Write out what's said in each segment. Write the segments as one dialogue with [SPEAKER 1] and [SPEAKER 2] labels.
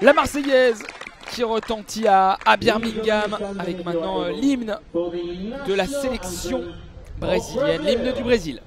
[SPEAKER 1] La Marseillaise qui retentit à Birmingham avec maintenant l'hymne de la sélection brésilienne, l'hymne du Brésil.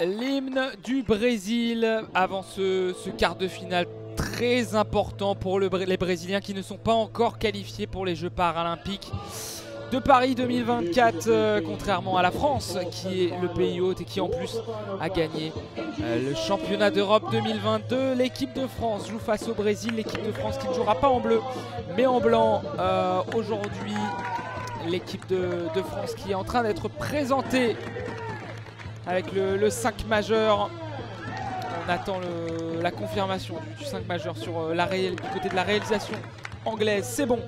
[SPEAKER 1] L'hymne du Brésil avant ce quart de finale très important pour les Brésiliens qui ne sont pas encore qualifiés pour les Jeux paralympiques de Paris 2024, contrairement à la France qui est le pays hôte et qui en plus a gagné le championnat d'Europe 2022. L'équipe de France joue face au Brésil, l'équipe de France qui ne jouera pas en bleu mais en blanc aujourd'hui. L'équipe de France qui est en train d'être présentée avec le 5 majeur. On attend la confirmation du 5 majeur sur du côté de la réalisation anglaise. C'est bon.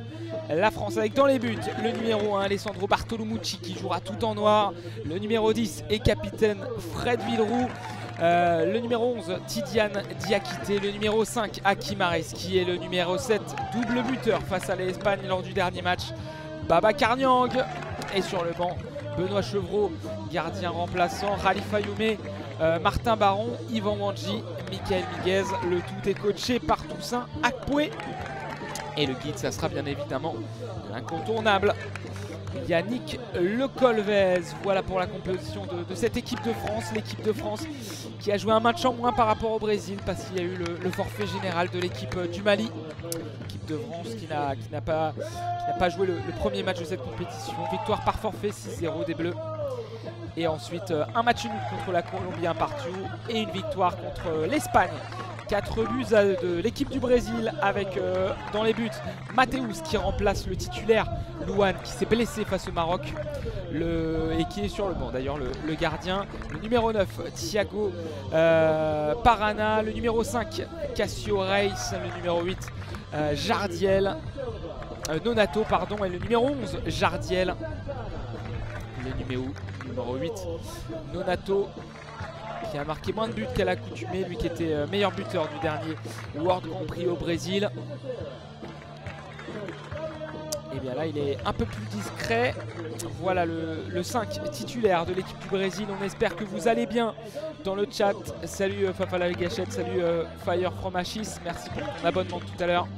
[SPEAKER 1] La France avec dans les buts le numéro 1 Alessandro Bartolumucci qui jouera tout en noir. Le numéro 10 et capitaine Fred Villeroux. Le numéro 11 Tidiane Diakité. Le numéro 5 Hakim Areski. Et le numéro 7 double buteur face à l'Espagne lors du dernier match, Babacar Niang. Et sur le banc, Benoît Chevreau, gardien remplaçant, Khalifa Youmé, Martin Baron, Yvan Wanji, Michael Miguez. Le tout est coaché par Toussaint Akpoué. Et le guide, ça sera bien évidemment l'incontournable Yannick Lecolvez. Voilà pour la composition de cette équipe de France. L'équipe de France qui a joué un match en moins par rapport au Brésil parce qu'il y a eu le forfait général de l'équipe du Mali. L'équipe de France qui n'a pas joué le premier match de cette compétition. Victoire par forfait 6-0 des Bleus. Et ensuite un match nul contre la Colombie, un partout. Et une victoire contre l'Espagne. 4 buts de l'équipe du Brésil avec dans les buts Mathéus qui remplace le titulaire Louane qui s'est blessé face au Maroc et qui est sur le banc d'ailleurs, le gardien. Le numéro 9 Thiago Parana, le numéro 5 Cassio Reis, le numéro 8 Jardiel Nonato pardon, et le numéro 11 Jardiel, le numéro 8 Nonato qui a marqué moins de buts qu'à l'accoutumée, lui qui était meilleur buteur du dernier World Grand Prix au Brésil. Et bien là il est un peu plus discret. Voilà le 5 titulaire de l'équipe du Brésil. On espère que vous allez bien dans le chat. Salut Fafala Gachette, salut Fire from Achis, merci pour ton abonnement tout à l'heure.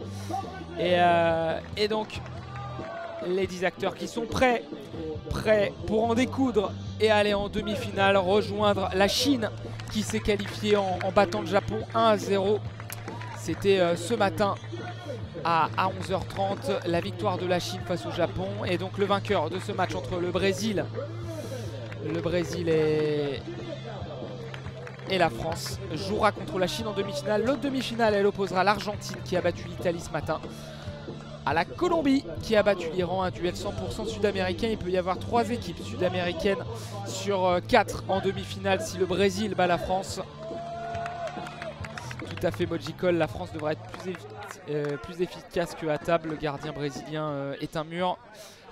[SPEAKER 1] Et donc les 10 acteurs qui sont prêts pour en découdre et aller en demi-finale, rejoindre la Chine qui s'est qualifiée en battant le Japon 1-0. C'était ce matin à 11h30, la victoire de la Chine face au Japon. Et donc le vainqueur de ce match entre le Brésil et la France jouera contre la Chine en demi-finale. L'autre demi-finale, elle opposera l'Argentine qui a battu l'Italie ce matin à la Colombie qui a battu l'Iran, un duel 100% sud-américain. Il peut y avoir 3 équipes sud-américaines sur 4 en demi-finale si le Brésil bat la France. Tout à fait Mojicol, la France devrait être plus efficace que à table. Le gardien brésilien est un mur.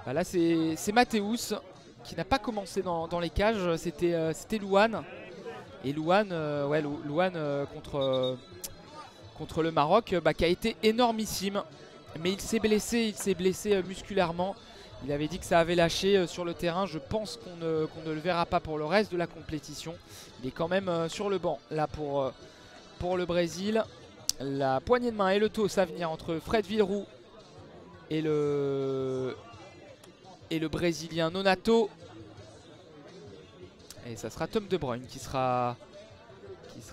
[SPEAKER 1] Là c'est Mathéus qui n'a pas commencé dans les cages, c'était Louane. Et Louane, contre le Maroc qui a été énormissime. Mais il s'est blessé musculairement. Il avait dit que ça avait lâché sur le terrain. Je pense qu'on ne le verra pas pour le reste de la compétition. Il est quand même sur le banc là pour le Brésil. La poignée de main et le toss à venir entre Fred Villeroux et le Brésilien Nonato. Et ça sera Tom De Bruyne qui sera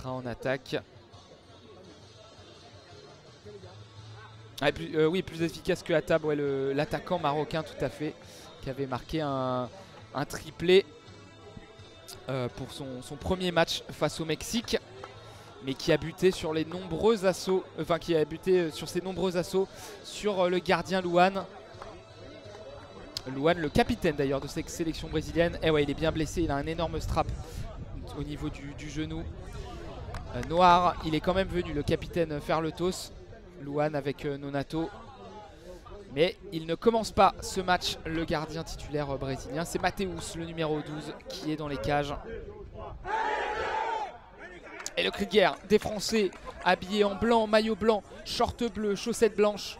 [SPEAKER 1] en attaque. Ah, oui, plus efficace que Hatab, ouais, l'attaquant marocain tout à fait, qui avait marqué un triplé pour son premier match face au Mexique, mais qui a buté sur les nombreux assauts, qui a buté sur ses nombreux assauts sur le gardien Luan. Luan, le capitaine d'ailleurs de cette sélection brésilienne. Et ouais, il est bien blessé, il a un énorme strap au niveau du genou. Noir, il est quand même venu, le capitaine, faire le toss. Luan avec Nonato. Mais il ne commence pas ce match, le gardien titulaire brésilien. C'est Mateus, le numéro 12, qui est dans les cages. Et le cri de guerre des Français, habillés en blanc, maillot blanc, short bleu, chaussettes blanches.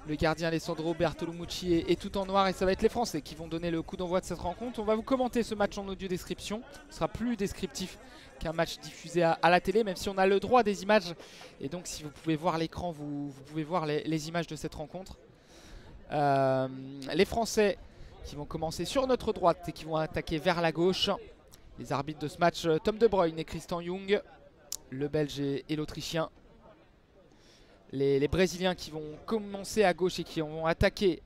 [SPEAKER 1] Le gardien Alessandro Bertolumucci est tout en noir et ça va être les Français qui vont donner le coup d'envoi de cette rencontre. On va vous commenter ce match en audio description. Ce sera plus descriptif qu'un match diffusé à la télé, même si on a le droit des images. Et donc si vous pouvez voir l'écran, vous pouvez voir les images de cette rencontre. Les Français qui vont commencer sur notre droite et qui vont attaquer vers la gauche. Les arbitres de ce match, Tom De Bruyne et Christian Jung, le Belge et l'Autrichien. Les Brésiliens qui vont commencer à gauche et qui vont attaquer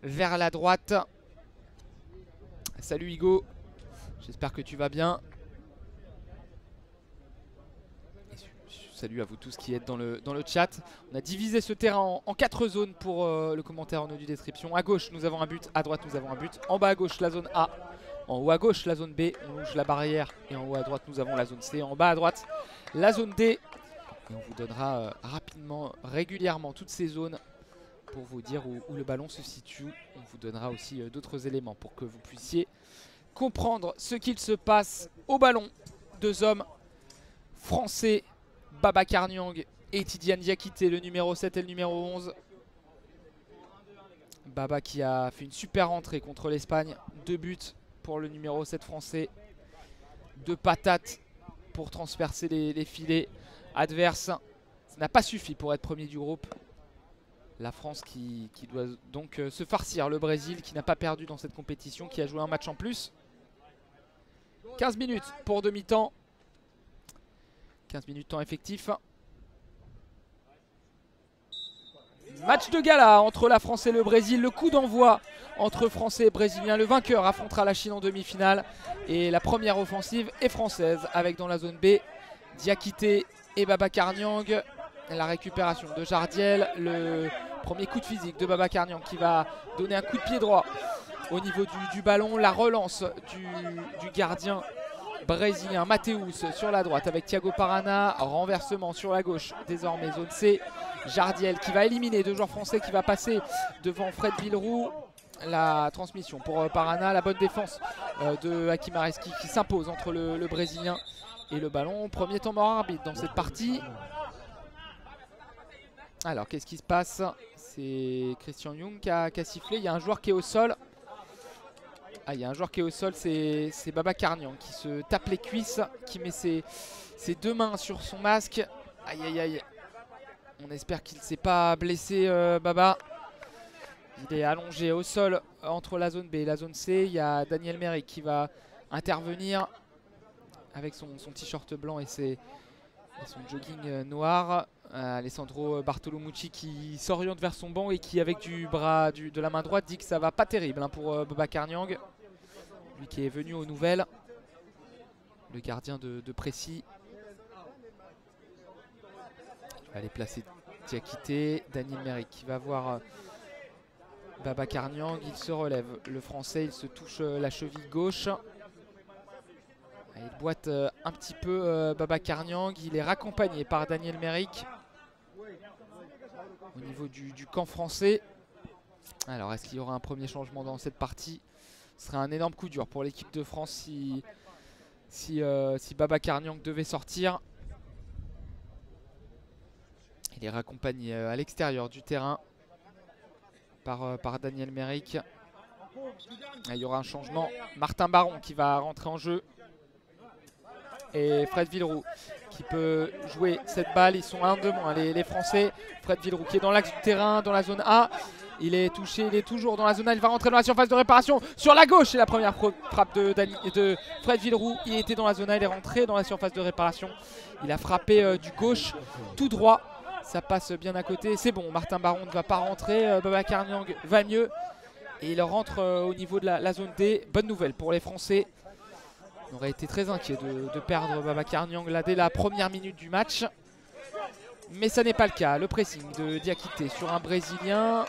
[SPEAKER 1] vers la droite. Salut Hugo, j'espère que tu vas bien. Et salut à vous tous qui êtes dans le chat. On a divisé ce terrain en 4 zones pour le commentaire en audio description. À gauche nous avons un but, à droite nous avons un but. En bas à gauche la zone A, en haut à gauche la zone B, on longe la barrière. Et en haut à droite nous avons la zone C, en bas à droite la zone D. Et on vous donnera rapidement, régulièrement toutes ces zones pour vous dire où le ballon se situe. On vous donnera aussi d'autres éléments pour que vous puissiez comprendre ce qu'il se passe au ballon. 2 hommes français, Babacar Niang et Tidiane Diakité, le numéro 7 et le numéro 11. Baba qui a fait une super entrée contre l'Espagne. 2 buts pour le numéro 7 français. 2 patates pour transpercer les filets adverse. Ça n'a pas suffi pour être premier du groupe. La France qui doit donc se farcir le Brésil, qui n'a pas perdu dans cette compétition, qui a joué un match en plus. 15 minutes pour demi-temps. 15 minutes temps effectif. Match de gala entre la France et le Brésil. Le coup d'envoi entre Français et Brésiliens. Le vainqueur affrontera la Chine en demi-finale. Et la première offensive est française avec dans la zone B Diakité et Babacar Niang. La récupération de Jardiel, le premier coup de physique de Babacar Niang qui va donner un coup de pied droit au niveau du ballon. La relance du gardien brésilien Mateus sur la droite avec Thiago Parana. Renversement sur la gauche, désormais zone C. Jardiel qui va éliminer 2 joueurs français, qui va passer devant Fred Villeroux. La transmission pour Parana, la bonne défense de Hakim Areski qui s'impose entre le Brésilien et le ballon. Premier temps mort arbitre dans cette partie. Alors qu'est-ce qui se passe? C'est Christian Jung qui a sifflé. Il y a un joueur qui est au sol. Ah, il y a un joueur qui est au sol, c'est Babacar Niang qui se tape les cuisses, qui met ses 2 mains sur son masque. Aïe aïe aïe. On espère qu'il ne s'est pas blessé, Baba. Il est allongé au sol entre la zone B et la zone C. Il y a Daniel Meric qui va intervenir avec son t-shirt blanc et son jogging noir. Alessandro Bertolumucci qui s'oriente vers son banc et qui, avec de la main droite, dit que ça va pas terrible pour Babacar Niang. Lui qui est venu aux nouvelles. Le gardien de Précy. Il va aller placer Diakité. Daniel Meric qui va voir Babacar Niang. Il se relève. Le français, il se touche la cheville gauche. Il boite un petit peu Babacar Niang. Il est raccompagné par Daniel Meric au niveau du camp français. Alors est-ce qu'il y aura un premier changement dans cette partie? Ce serait un énorme coup dur pour l'équipe de France si Babacar Niang devait sortir. Il est raccompagné à l'extérieur du terrain par Daniel Meric. Il y aura un changement. Martin Baron qui va rentrer en jeu. Et Fred Villeroux qui peut jouer cette balle. Ils sont un de moins, les Français. Fred Villeroux qui est dans l'axe du terrain, dans la zone A. Il est touché, il est toujours dans la zone A. Il va rentrer dans la surface de réparation sur la gauche. Et la première frappe de Fred Villeroux. Il était dans la zone A, il est rentré dans la surface de réparation. Il a frappé du gauche tout droit. Ça passe bien à côté. C'est bon, Martin Baron ne va pas rentrer. Babacar Niang va mieux. Et il rentre au niveau de la zone D. Bonne nouvelle pour les Français. On aurait été très inquiet de perdre Babacar Niang là dès la première minute du match. Mais ça n'est pas le cas. Le pressing de Diakité sur un Brésilien.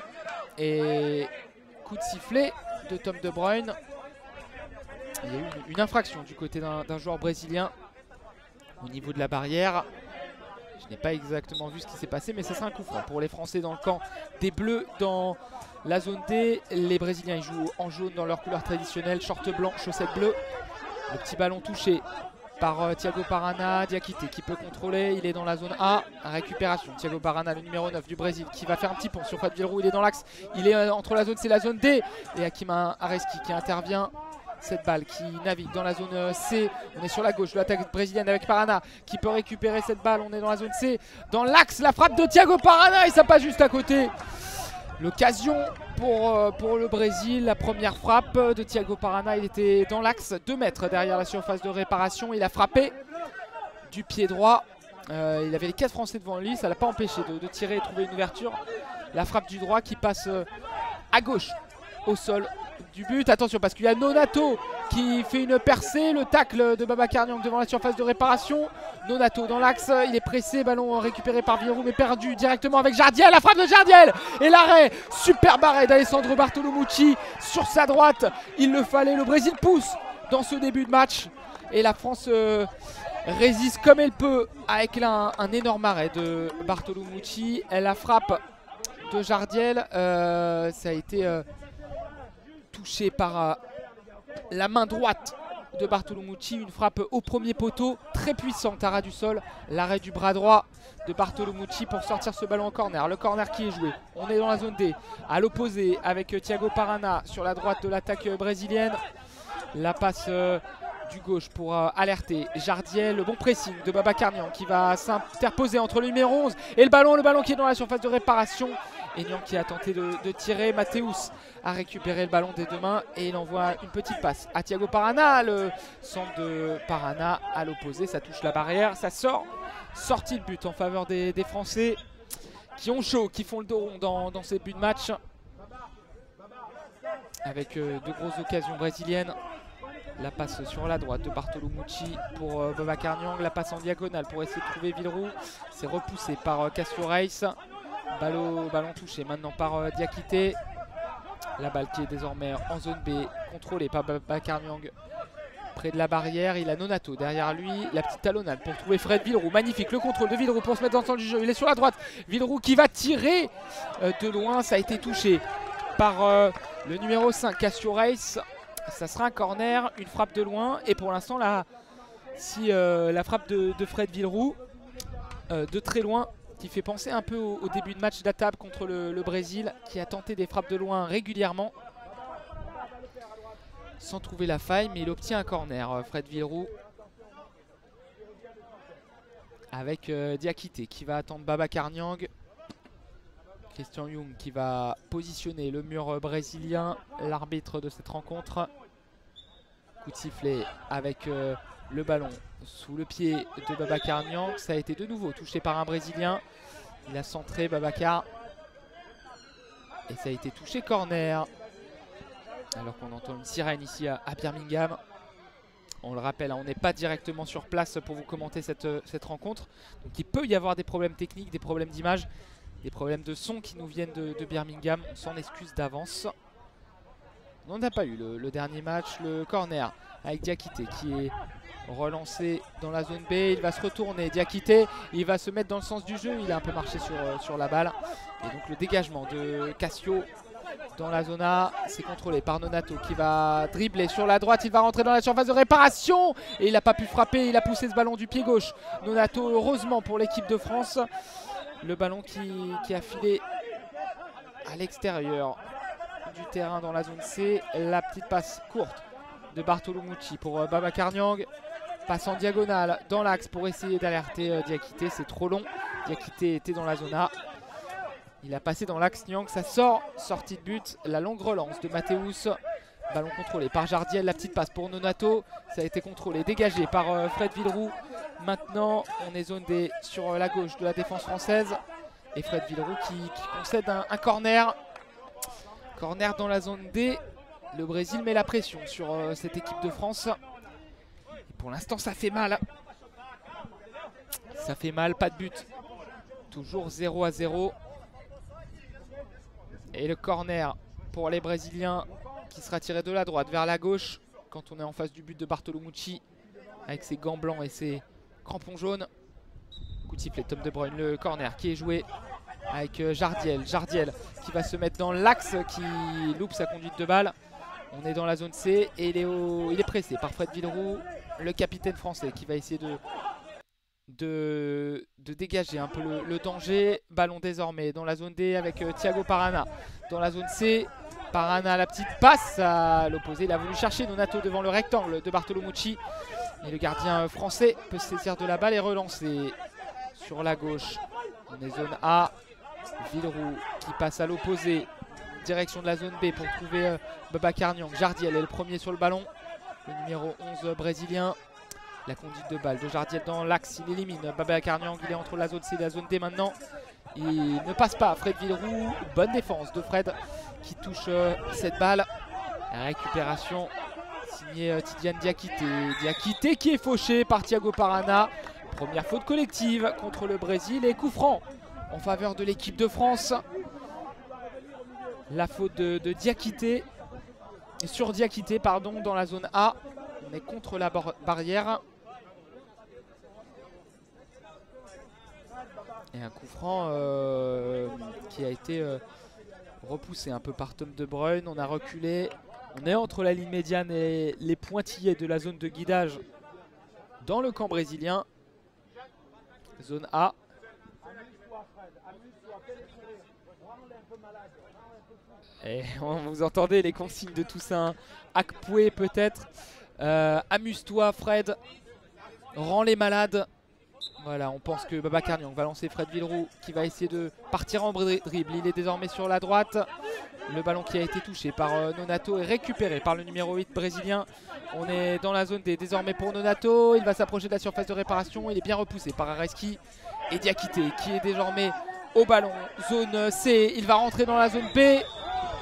[SPEAKER 1] Et coup de sifflet de Tom De Bruyne. Il y a eu une infraction du côté d'un joueur brésilien au niveau de la barrière. Je n'ai pas exactement vu ce qui s'est passé, mais ça sera un coup franc pour les Français dans le camp des Bleus dans la zone D. Les Brésiliens ils jouent en jaune dans leur couleur traditionnelle, short blanc, chaussettes bleues. Le petit ballon touché par Thiago Parana, Diakité qui peut contrôler, il est dans la zone A, récupération, Thiago Parana le numéro 9 du Brésil qui va faire un petit pont sur Fred Villeroux, il est dans l'axe, il est entre la zone, c'est la zone D et Hakim Areski qui intervient, cette balle qui navigue dans la zone C, on est sur la gauche de l'attaque brésilienne avec Parana qui peut récupérer cette balle, on est dans la zone C, dans l'axe, la frappe de Thiago Parana et ça passe juste à côté. L'occasion pour le Brésil, la première frappe de Thiago Parana, il était dans l'axe, 2 mètres derrière la surface de réparation, il a frappé du pied droit, il avait les 4 Français devant lui, ça ne l'a pas empêché de tirer et trouver une ouverture. La frappe du droit qui passe à gauche au sol du but, attention parce qu'il y a Nonato qui fait une percée, le tacle de Babacar Niang devant la surface de réparation. Nonato dans l'axe, il est pressé, ballon récupéré par Villeroux mais perdu directement avec Jardiel, la frappe de Jardiel et l'arrêt, superbe arrêt d'Alessandro Bartolomucci sur sa droite, il le fallait, le Brésil pousse dans ce début de match et la France résiste comme elle peut avec là un énorme arrêt de Bartolomucci, la frappe de Jardiel, ça a été touché par la main droite de Bartolomucci, une frappe au premier poteau, très puissante à ras du sol, l'arrêt du bras droit de Bartolomucci pour sortir ce ballon en corner, le corner qui est joué, on est dans la zone D, à l'opposé avec Thiago Parana sur la droite de l'attaque brésilienne, la passe du gauche pour alerter Jardiel, le bon pressing de Babacar Niang qui va s'interposer entre le numéro 11 et le ballon qui est dans la surface de réparation et Niang qui a tenté de tirer, Mathéus a récupéré le ballon des 2 mains et il envoie une petite passe à Thiago Parana, le centre de Parana à l'opposé, ça touche la barrière, ça sort, sortie de but en faveur des Français qui ont chaud, qui font le dos rond dans ces buts de match avec de grosses occasions brésiliennes. La passe sur la droite de Bartolomucci pour Babacar Niang, la passe en diagonale pour essayer de trouver Villeroux, c'est repoussé par Cassio Reis, ballon touché maintenant par Diakité, la balle qui est désormais en zone B, contrôlée par Babacar Niang près de la barrière, il a Nonato derrière lui, la petite talonnade pour trouver Fred Villeroux, magnifique le contrôle de Villeroux pour se mettre dans le centre du jeu, il est sur la droite, Villeroux qui va tirer de loin, ça a été touché par le numéro 5 Cassio Reis. Ça sera un corner, une frappe de loin et pour l'instant là, si la frappe de Fred Villeroux de très loin qui fait penser un peu au début de match d'Atab contre le Brésil qui a tenté des frappes de loin régulièrement sans trouver la faille, mais il obtient un corner Fred Villeroux avec Diakité qui va attendre Babacar Niang. Christian Young qui va positionner le mur brésilien, l'arbitre de cette rencontre. Coup de sifflet avec le ballon sous le pied de Babacar Niang. Ça a été de nouveau touché par un Brésilien. Il a centré Babacar. Et ça a été touché corner. Alors qu'on entend une sirène ici à Birmingham. On le rappelle, on n'est pas directement sur place pour vous commenter cette rencontre. Donc il peut y avoir des problèmes techniques, des problèmes d'image. Des problèmes de son qui nous viennent de Birmingham, on s'en excuse d'avance. On n'a pas eu le dernier match, le corner avec Diakité qui est relancé dans la zone B, il va se retourner, Diakité, il va se mettre dans le sens du jeu, il a un peu marché sur la balle. Et donc le dégagement de Cassio dans la zone A, c'est contrôlé par Nonato qui va dribbler sur la droite, il va rentrer dans la surface de réparation et il n'a pas pu frapper, il a poussé ce ballon du pied gauche. Nonato, heureusement pour l'équipe de France. Le ballon qui a filé à l'extérieur du terrain dans la zone C. La petite passe courte de Bartolomucci pour Babacar Niang. Passe en diagonale dans l'axe pour essayer d'alerter Diakité. C'est trop long. Diakité était dans la zone A. Il a passé dans l'axe Niang. Ça sort. Sortie de but. La longue relance de Mathéus. Ballon contrôlé par Jardiel. La petite passe pour Nonato. Ça a été contrôlé. Dégagé par Fred Villeroux. Maintenant, on est zone D sur la gauche de la défense française. Et Fred Villeroux qui concède un corner. Corner dans la zone D. Le Brésil met la pression sur cette équipe de France. Et pour l'instant, ça fait mal. Ça fait mal, pas de but. Toujours 0-0. Et le corner pour les Brésiliens qui sera tiré de la droite vers la gauche quand on est en face du but de Bartolomucci avec ses gants blancs et ses crampons jaunes. Coup de sifflet, Tom De Bruyne, le corner qui est joué avec Jardiel. Jardiel qui va se mettre dans l'axe, qui loupe sa conduite de balle. On est dans la zone C et il est pressé par Fred Villeroux, le capitaine français qui va essayer de dégager un peu le danger. Ballon désormais dans la zone D avec Thiago Parana. Dans la zone C, Parana, la petite passe à l'opposé. Il a voulu chercher Nonato devant le rectangle de Bartolomucci. Et le gardien français peut se saisir de la balle et relancer sur la gauche. On est zone A. Villeroux qui passe à l'opposé. Direction de la zone B pour trouver Babacar Niang. Jardiel est le premier sur le ballon. Le numéro 11 brésilien. La conduite de balle de Jardiel dans l'axe. Il élimine Babacar Niang. Il est entre la zone C et la zone D maintenant. Il ne passe pas. Fred Villeroux. Bonne défense de Fred qui touche cette balle. La récupération signée Tidiane Diakité. Diakité qui est fauché par Thiago Parana. Première faute collective contre le Brésil et coup franc en faveur de l'équipe de France. La faute de Diakité. Sur Diakité, pardon, dans la zone A. On est contre la barrière. Et un coup franc qui a été repoussé un peu par Tom De Bruyne. On a reculé. On est entre la ligne médiane et les pointillés de la zone de guidage dans le camp brésilien. Zone A. Et vous entendez les consignes de Toussaint Akpoué peut-être. Amuse-toi Fred. Rends les malades. Voilà, on pense que Babacar Niang va lancer Fred Villeroux qui va essayer de partir en dribble. Il est désormais sur la droite. Le ballon qui a été touché par Nonato est récupéré par le numéro 8 brésilien. On est dans la zone D désormais pour Nonato. Il va s'approcher de la surface de réparation. Il est bien repoussé par Areski et Diakité qui est désormais au ballon. Zone C, il va rentrer dans la zone B.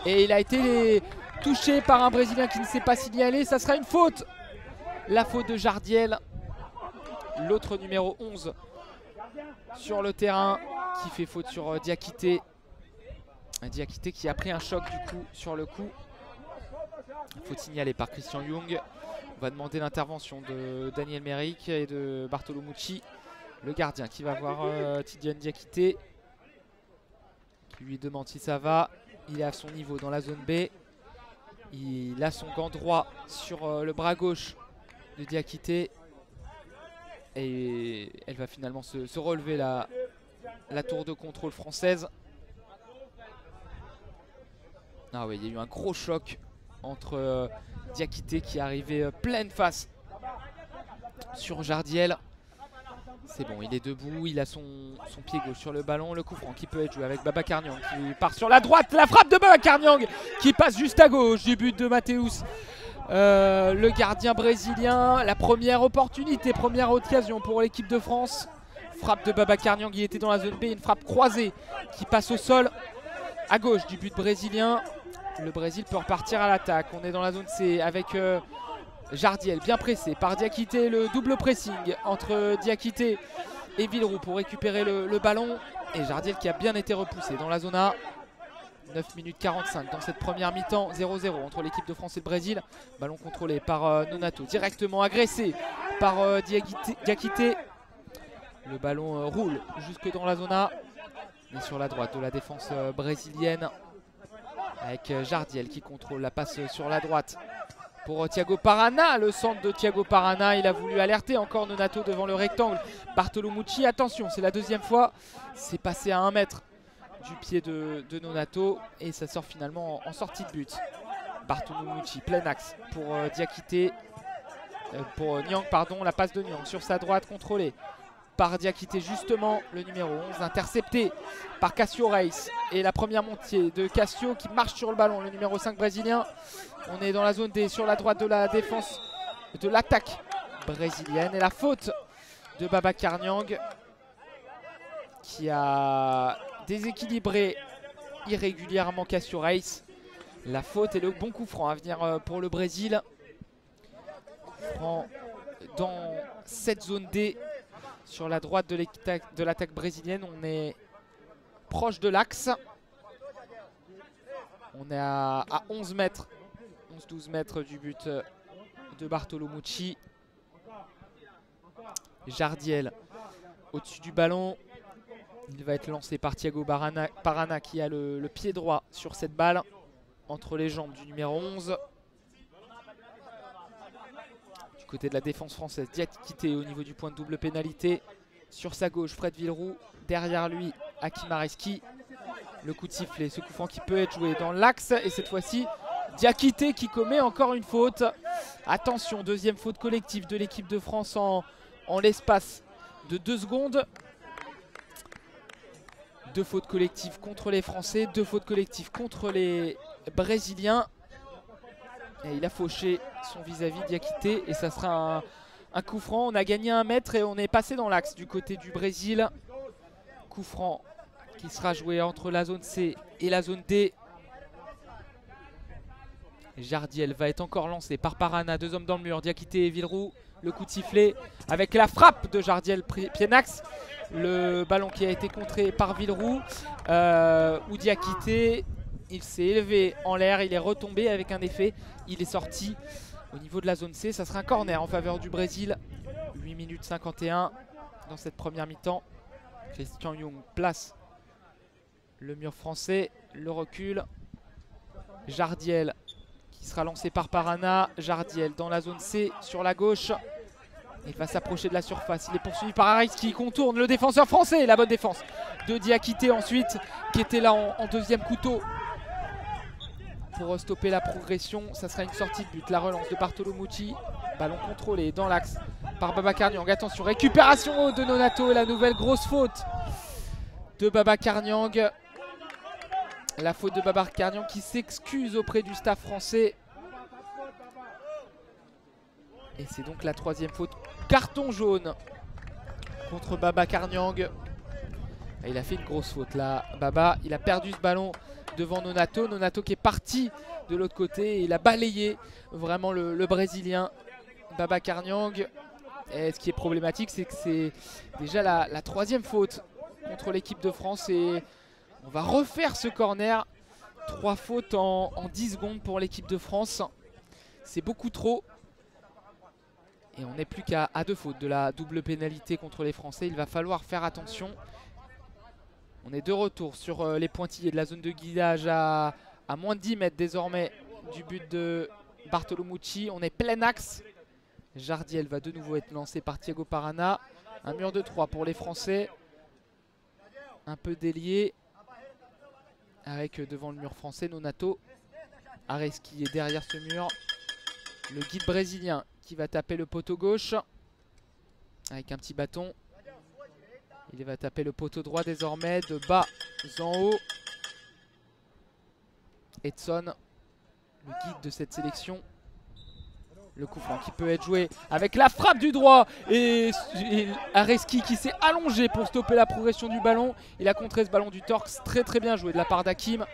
[SPEAKER 1] Et il a été touché par un Brésilien qui ne sait pas s'y aller. Ça sera une faute. La faute de Jardiel. L'autre numéro 11 sur le terrain qui fait faute sur Diakité. Diakité qui a pris un choc du coup sur le coup. Faute signalée par Christian Young. On va demander l'intervention de Daniel Meric et de Bartolomucci. Le gardien qui va voir Tidiane Diakité. Qui lui demande si ça va. Il est à son niveau dans la zone B. Il a son gant droit sur le bras gauche de Diakité. Et elle va finalement se relever la tour de contrôle française. Ah oui, il y a eu un gros choc entre Diakité qui est arrivé pleine face sur Jardiel. C'est bon, il est debout, il a son pied gauche sur le ballon. Le coup franc qui peut être joué avec Babacar Niang qui part sur la droite. La frappe de Babacar Niang qui passe juste à gauche du but de Mathéus. Le gardien brésilien, la première opportunité, première occasion pour l'équipe de France. Frappe de Babacar Niang, il était dans la zone B, une frappe croisée qui passe au sol à gauche du but brésilien. Le Brésil peut repartir à l'attaque. On est dans la zone C avec Jardiel bien pressé par Diakité. Le double pressing entre Diakité et Villeroux pour récupérer le ballon. Et Jardiel qui a bien été repoussé dans la zone A. 9 minutes 45 dans cette première mi-temps, 0-0 entre l'équipe de France et le Brésil. Ballon contrôlé par Nonato, directement agressé par Diakité. Le ballon roule jusque dans la zone A. Et sur la droite de la défense brésilienne avec Jardiel qui contrôle la passe sur la droite pour Thiago Parana. Le centre de Thiago Parana, il a voulu alerter encore Nonato devant le rectangle. Bartolomucci, attention, c'est la deuxième fois. C'est passé à 1 mètre du pied de Nonato. Et ça sort finalement en sortie de but. Bartolomeucci, plein axe pour Diakité. Pour Niang, pardon, la passe de Niang sur sa droite contrôlée par Diakité, justement le numéro 11, intercepté par Cassio Reis. Et la première montée de Cassio qui marche sur le ballon, le numéro 5 brésilien. On est dans la zone D, sur la droite de la défense, de l'attaque brésilienne. Et la faute de Babacar Niang qui a déséquilibré irrégulièrement Cassio Reis. La faute et le bon coup franc à venir pour le Brésil. Coup franc dans cette zone D. Sur la droite de l'attaque brésilienne, on est proche de l'axe. On est à 11 mètres, 11-12 mètres du but de Bartolomeucci. Jardiel au-dessus du ballon. Il va être lancé par Thiago Parana qui a le pied droit sur cette balle. Entre les jambes du numéro 11. Du côté de la défense française, Diakité au niveau du point de double pénalité. Sur sa gauche, Fred Villeroux. Derrière lui, Hakim Areski. Le coup de sifflet, ce coup franc qui peut être joué dans l'axe. Et cette fois-ci, Diakité qui commet encore une faute. Attention, deuxième faute collective de l'équipe de France en l'espace de 2 secondes. 2 fautes collectives contre les Français, 2 fautes collectives contre les Brésiliens. Et il a fauché son vis-à-vis Diakité et ça sera un coup franc. On a gagné 1 mètre et on est passé dans l'axe du côté du Brésil. Coup franc qui sera joué entre la zone C et la zone D. Jardiel va être encore lancé par Parana, 2 hommes dans le mur, Diakité et Villeroux. Le coup de sifflet avec la frappe de Jardiel Pienax. Le ballon qui a été contré par Villeroux. Ou Diakité, il s'est élevé en l'air, il est retombé avec un effet. Il est sorti au niveau de la zone C. Ça sera un corner en faveur du Brésil. 8 minutes 51 dans cette première mi-temps. Christian Young place le mur français, le recul. Jardiel qui sera lancé par Parana. Jardiel dans la zone C sur la gauche. Il va s'approcher de la surface. Il est poursuivi par Areis qui contourne le défenseur français. La bonne défense de Diakité ensuite qui était là en deuxième couteau pour stopper la progression. Ça sera une sortie de but. La relance de Bartolomeucci. Ballon contrôlé dans l'axe par Babacar Niang. Attention, récupération de Nonato et la nouvelle grosse faute de Babacar Niang. La faute de Babacar Niang qui s'excuse auprès du staff français. Et c'est donc la 3e faute. Carton jaune contre Babacar Niang. Et il a fait une grosse faute là. Baba, il a perdu ce ballon devant Nonato. Nonato qui est parti de l'autre côté. Et il a balayé vraiment le Brésilien Babacar Niang. Et ce qui est problématique, c'est que c'est déjà la 3e faute contre l'équipe de France. Et on va refaire ce corner. 3 fautes en 10 secondes pour l'équipe de France. C'est beaucoup trop. Et on n'est plus qu'à 2 fautes de la double pénalité contre les Français. Il va falloir faire attention. On est de retour sur les pointillés de la zone de guidage à moins de 10 mètres désormais du but de Bartolomeucci. On est plein axe. Jardiel va de nouveau être lancé par Thiago Parana. Un mur de 3 pour les Français. Un peu délié. Avec devant le mur français Nonato. Areski est derrière ce mur. Le guide brésilien qui va taper le poteau gauche avec un petit bâton. Il va taper le poteau droit désormais de bas en haut. Edson, le guide de cette sélection. Le coup franc qui peut être joué avec la frappe du droit. Et Areski qui s'est allongé pour stopper la progression du ballon. Il a contré ce ballon du Torx. Très très bien joué de la part d'Hakim.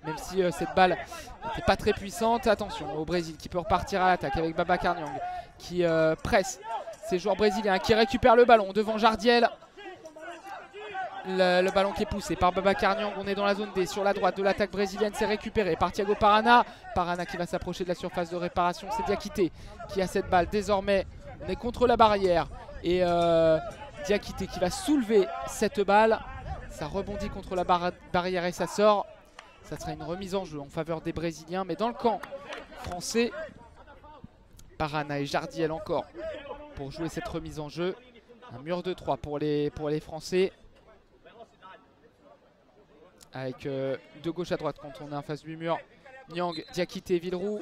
[SPEAKER 1] Même si cette balle n'était pas très puissante. Attention au Brésil qui peut repartir à l'attaque avec Babacar Niang qui presse ses joueurs brésiliens, qui récupère le ballon devant Jardiel. Le ballon qui est poussé par Babacar Niang. On est dans la zone D sur la droite de l'attaque brésilienne. C'est récupéré par Thiago Parana. Parana qui va s'approcher de la surface de réparation. C'est Diakité qui a cette balle. Désormais, on est contre la barrière. Et Diakité qui va soulever cette balle. Ça rebondit contre la barrière et ça sort. Ça sera une remise en jeu en faveur des Brésiliens. Mais dans le camp français, Parana et Jardiel encore pour jouer cette remise en jeu. Un mur de 3 pour les Français. avec de gauche à droite quand on est en face du mur. Niang, Diakité, Villeroux.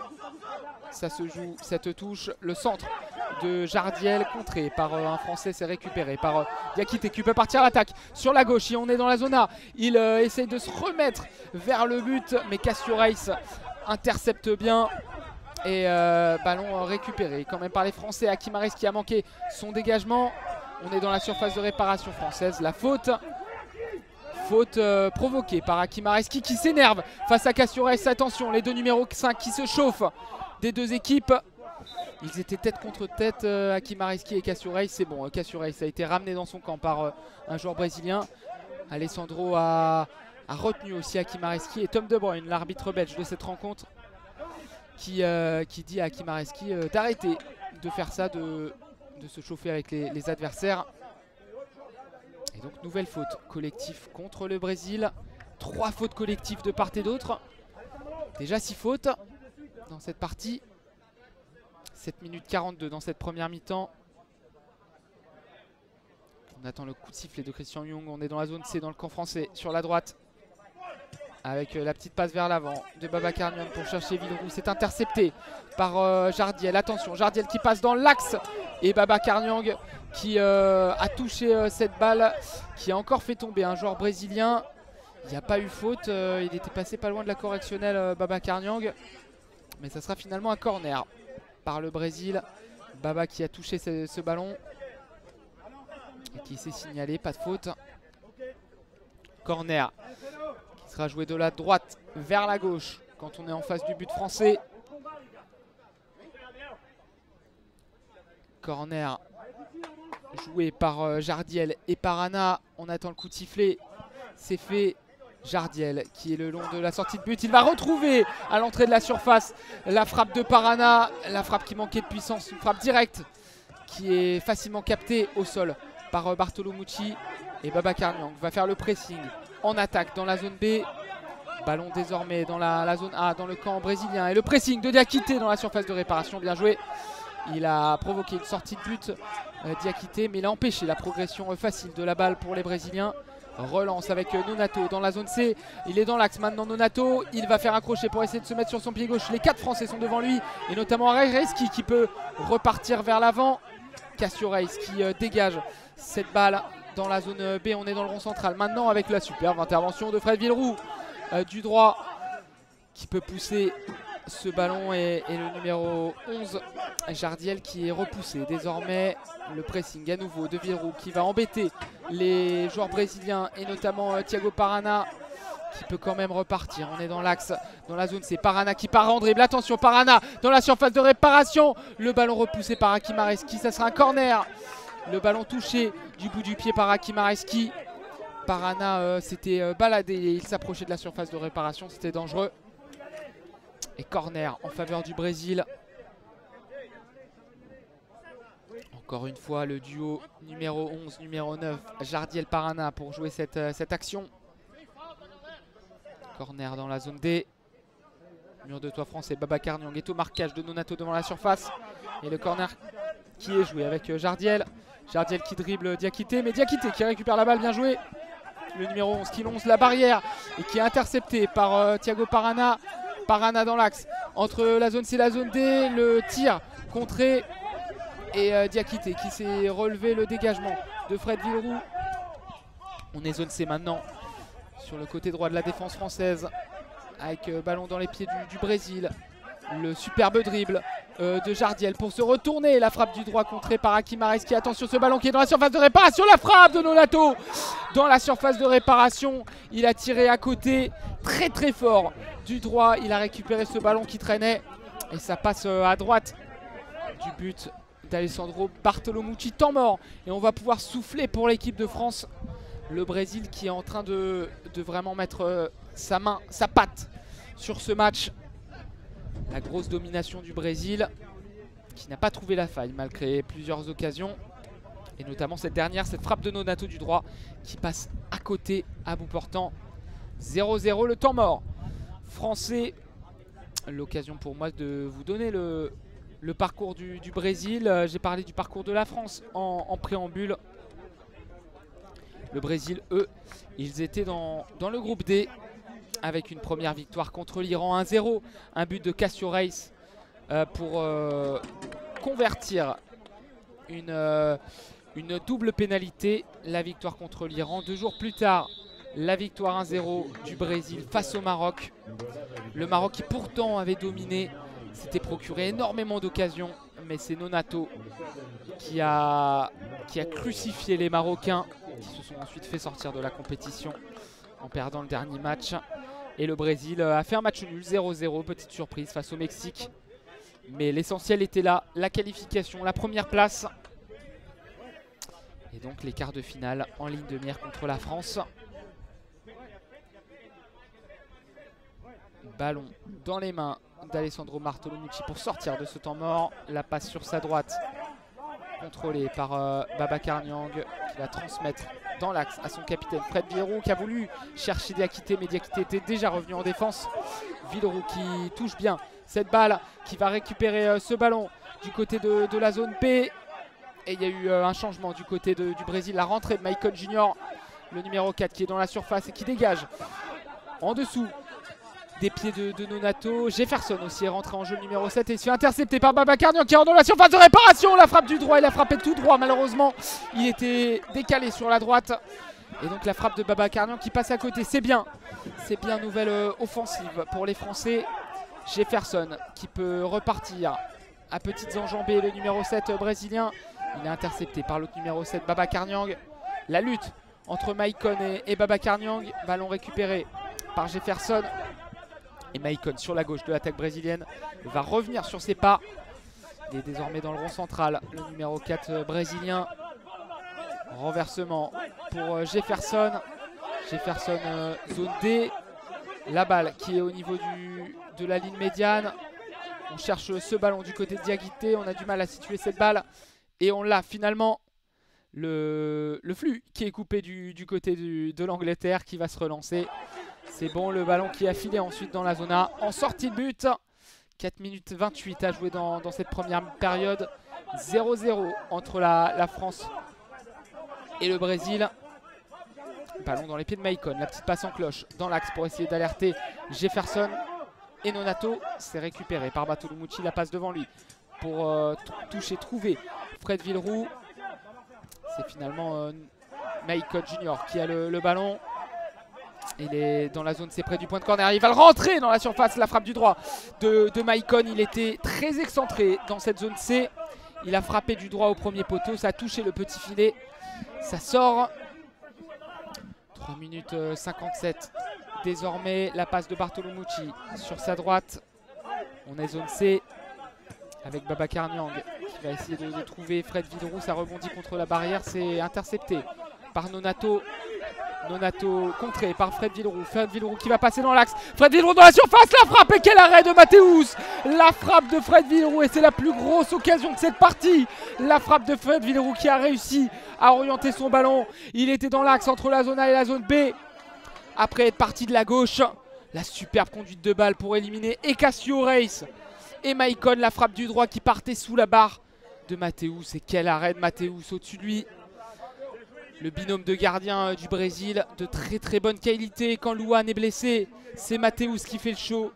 [SPEAKER 1] Ça se joue, cette touche. Le centre de Jardiel contré par un Français, c'est récupéré par Diakité qui peut partir à l'attaque sur la gauche. Et on est dans la zone A. Il essaye de se remettre vers le but, mais Cassio-Reis intercepte bien. Et ballon récupéré quand même par les Français. Hakim Ares qui a manqué son dégagement. On est dans la surface de réparation française. La faute. Faute provoquée par Hakim Areski qui s'énerve face à Cassio-Reis. Attention, les deux numéros 5 qui se chauffent des deux équipes. Ils étaient tête contre tête, Hakim Areski et Cassio-Reis. C'est bon, Cassio-Reis a été ramené dans son camp par un joueur brésilien. Alessandro a retenu aussi Hakim Areski. Et Tom De Bruyne, l'arbitre belge de cette rencontre, qui dit à Hakim Areski d'arrêter de faire ça, de se chauffer avec les adversaires. Et donc nouvelle faute collective contre le Brésil. 3 fautes collectives de part et d'autre. Déjà 6 fautes dans cette partie. 7 minutes 42 dans cette première mi-temps. On attend le coup de sifflet de Christian Young. On est dans la zone C dans le camp français sur la droite. Avec la petite passe vers l'avant de Babacar Niang pour chercher Villeroux. C'est intercepté par Jardiel. Attention, Jardiel qui passe dans l'axe. Et Babacar Niang qui a touché cette balle, qui a encore fait tomber un joueur brésilien. Il n'y a pas eu faute. Il était passé pas loin de la correctionnelle, Babacar Niang. Mais ça sera finalement un corner par le Brésil. Baba qui a touché ce ballon. Et qui s'est signalé, pas de faute. Corner qui sera joué de la droite vers la gauche quand on est en face du but français. Corner joué par Jardiel et Parana. On attend le coup de sifflet. C'est fait. Jardiel qui est le long de la sortie de but. Il va retrouver à l'entrée de la surface la frappe de Parana. La frappe qui manquait de puissance. Une frappe directe qui est facilement captée au sol par Bartolo Mucci. Et Babacar Niang va faire le pressing en attaque dans la zone B. Ballon désormais dans la zone A, dans le camp brésilien. Et le pressing de Diakité dans la surface de réparation. Bien joué. Il a provoqué une sortie de but, Diakité, mais il a empêché la progression facile de la balle pour les Brésiliens. Relance avec Nonato dans la zone C. Il est dans l'axe maintenant, Nonato. Il va faire un crochet pour essayer de se mettre sur son pied gauche. Les 4 Français sont devant lui. Et notamment Areski qui peut repartir vers l'avant. Cassio-Reis qui dégage cette balle dans la zone B. On est dans le rond central maintenant avec la superbe intervention de Fred Villeroux du droit qui peut pousser ce ballon. Et le numéro 11, Jardiel, qui est repoussé. Désormais, le pressing à nouveau de Villeroux qui va embêter les joueurs brésiliens et notamment Thiago Parana qui peut quand même repartir. On est dans l'axe, dans la zone. C'est Parana qui part en dribble. Attention, Parana dans la surface de réparation. Le ballon repoussé par Hakim Areski. Ça sera un corner. Le ballon touché du bout du pied par Hakim Areski. Parana s'était baladé et il s'approchait de la surface de réparation. C'était dangereux. Et corner en faveur du Brésil. Encore une fois, le duo numéro 11, numéro 9, Jardiel-Parana pour jouer cette action. Corner dans la zone D. Mur de toit français, Babacar Niang est au marquage de Nonato devant la surface. Et le corner qui est joué avec Jardiel. Jardiel qui dribble Diakité, mais Diakité qui récupère la balle, bien joué. Le numéro 11 qui longe la barrière et qui est intercepté par Thiago Parana. Parana dans l'axe, entre la zone C et la zone D, le tir contré. Et Diakité qui s'est relevé le dégagement de Fred Villeroux. On est zone C maintenant, sur le côté droit de la défense française. Avec ballon dans les pieds du Brésil. Le superbe dribble de Jardiel pour se retourner. La frappe du droit contrée par Hakim Areski. Attention, ce ballon qui est dans la surface de réparation. La frappe de Nonato dans la surface de réparation. Il a tiré à côté très très fort du droit. Il a récupéré ce ballon qui traînait. Et ça passe à droite du but d'Alessandro Bartolo Mucci. Temps mort. Et on va pouvoir souffler pour l'équipe de France. Le Brésil qui est en train de vraiment mettre sa main, sa patte sur ce match. La grosse domination du Brésil qui n'a pas trouvé la faille malgré plusieurs occasions. Et notamment cette dernière, cette frappe de Nonato du droit qui passe à côté à bout portant. 0-0 le temps mort français. L'occasion pour moi de vous donner le parcours du Brésil. J'ai parlé du parcours de la France en préambule. Le Brésil, eux, ils étaient dans le groupe D avec une première victoire contre l'Iran 1-0. Un but de Cassio Reis pour convertir une double pénalité. La victoire contre l'Iran. 2 jours plus tard, la victoire 1-0 du Brésil face au Maroc. Le Maroc qui pourtant avait dominé, s'était procuré énormément d'occasions. Mais c'est Nonato qui a crucifié les Marocains, qui se sont ensuite fait sortir de la compétition en perdant le dernier match. Et le Brésil a fait un match nul, 0-0, petite surprise face au Mexique. Mais l'essentiel était là, la qualification, la première place. Et donc les quarts de finale en ligne de mire contre la France. Ballon dans les mains d'Alessandro Bartolomucci pour sortir de ce temps mort. La passe sur sa droite, contrôlée par Babacar Niang, qui va transmettre dans l'axe à son capitaine Fred Villeroux, qui a voulu chercher Diakité, mais Diakité était déjà revenu en défense. Villeroux qui touche bien cette balle, qui va récupérer ce ballon du côté de la zone B. Et il y a eu un changement du côté du Brésil. La rentrée de Maicon Junior, le numéro 4 qui est dans la surface et qui dégage en dessous des pieds de Nonato. Jefferson aussi est rentré en jeu, le numéro 7, et il se fait intercepter par Babacar Niang qui rentre dans la surface de réparation. La frappe du droit, il a frappé tout droit, malheureusement il était décalé sur la droite. Et donc la frappe de Babacar Niang qui passe à côté. C'est bien nouvelle offensive pour les Français. Jefferson qui peut repartir à petites enjambées, le numéro 7 brésilien. Il est intercepté par l'autre numéro 7, Babacar Niang. La lutte entre Maicon et Babacar Niang. Ballon récupéré par Jefferson. Et Maicon sur la gauche de l'attaque brésilienne va revenir sur ses pas. Il est désormais dans le rond central, le numéro 4 brésilien. Renversement pour Jefferson. Jefferson zone D. La balle qui est au niveau de la ligne médiane. On cherche ce ballon du côté de Diakité. On a du mal à situer cette balle. Et on l'a finalement. Le flux qui est coupé du côté de l'Angleterre qui va se relancer. C'est bon, le ballon qui a filé ensuite dans la zone A. En sortie de but. 4 minutes 28 à jouer dans cette première période. 0-0 entre la France et le Brésil. Ballon dans les pieds de Maicon. La petite passe en cloche dans l'axe pour essayer d'alerter Jefferson. Et Nonato, c'est récupéré par Bartolomucci. La passe devant lui pour toucher, trouver Fred Villeroux. C'est finalement Maicon Junior qui a le ballon. Il est dans la zone, c'est près du point de corner. Il va le rentrer dans la surface. La frappe du droit de Maicon. Il était très excentré dans cette zone C. Il a frappé du droit au premier poteau. Ça a touché le petit filet. Ça sort. 3 minutes 57. Désormais, la passe de Bartolomucci sur sa droite. On est zone C avec Babacar Niang qui va essayer de trouver Fred Villeroux. Ça rebondit contre la barrière. C'est intercepté par Nonato. Nonato contré par Fred Villeroux. Fred Villeroux qui va passer dans l'axe. Fred Villeroux dans la surface. La frappe et quel arrêt de Mathéus. La frappe de Fred Villeroux et c'est la plus grosse occasion de cette partie. La frappe de Fred Villeroux qui a réussi à orienter son ballon. Il était dans l'axe entre la zone A et la zone B. Après être parti de la gauche. La superbe conduite de balle pour éliminer et Cassio Reis et Maicon. La frappe du droit qui partait sous la barre de Mathéus. Et quel arrêt de Mathéus au-dessus de lui. Le binôme de gardien du Brésil de très très bonne qualité. Quand Luan est blessé, c'est Mathéus qui fait le show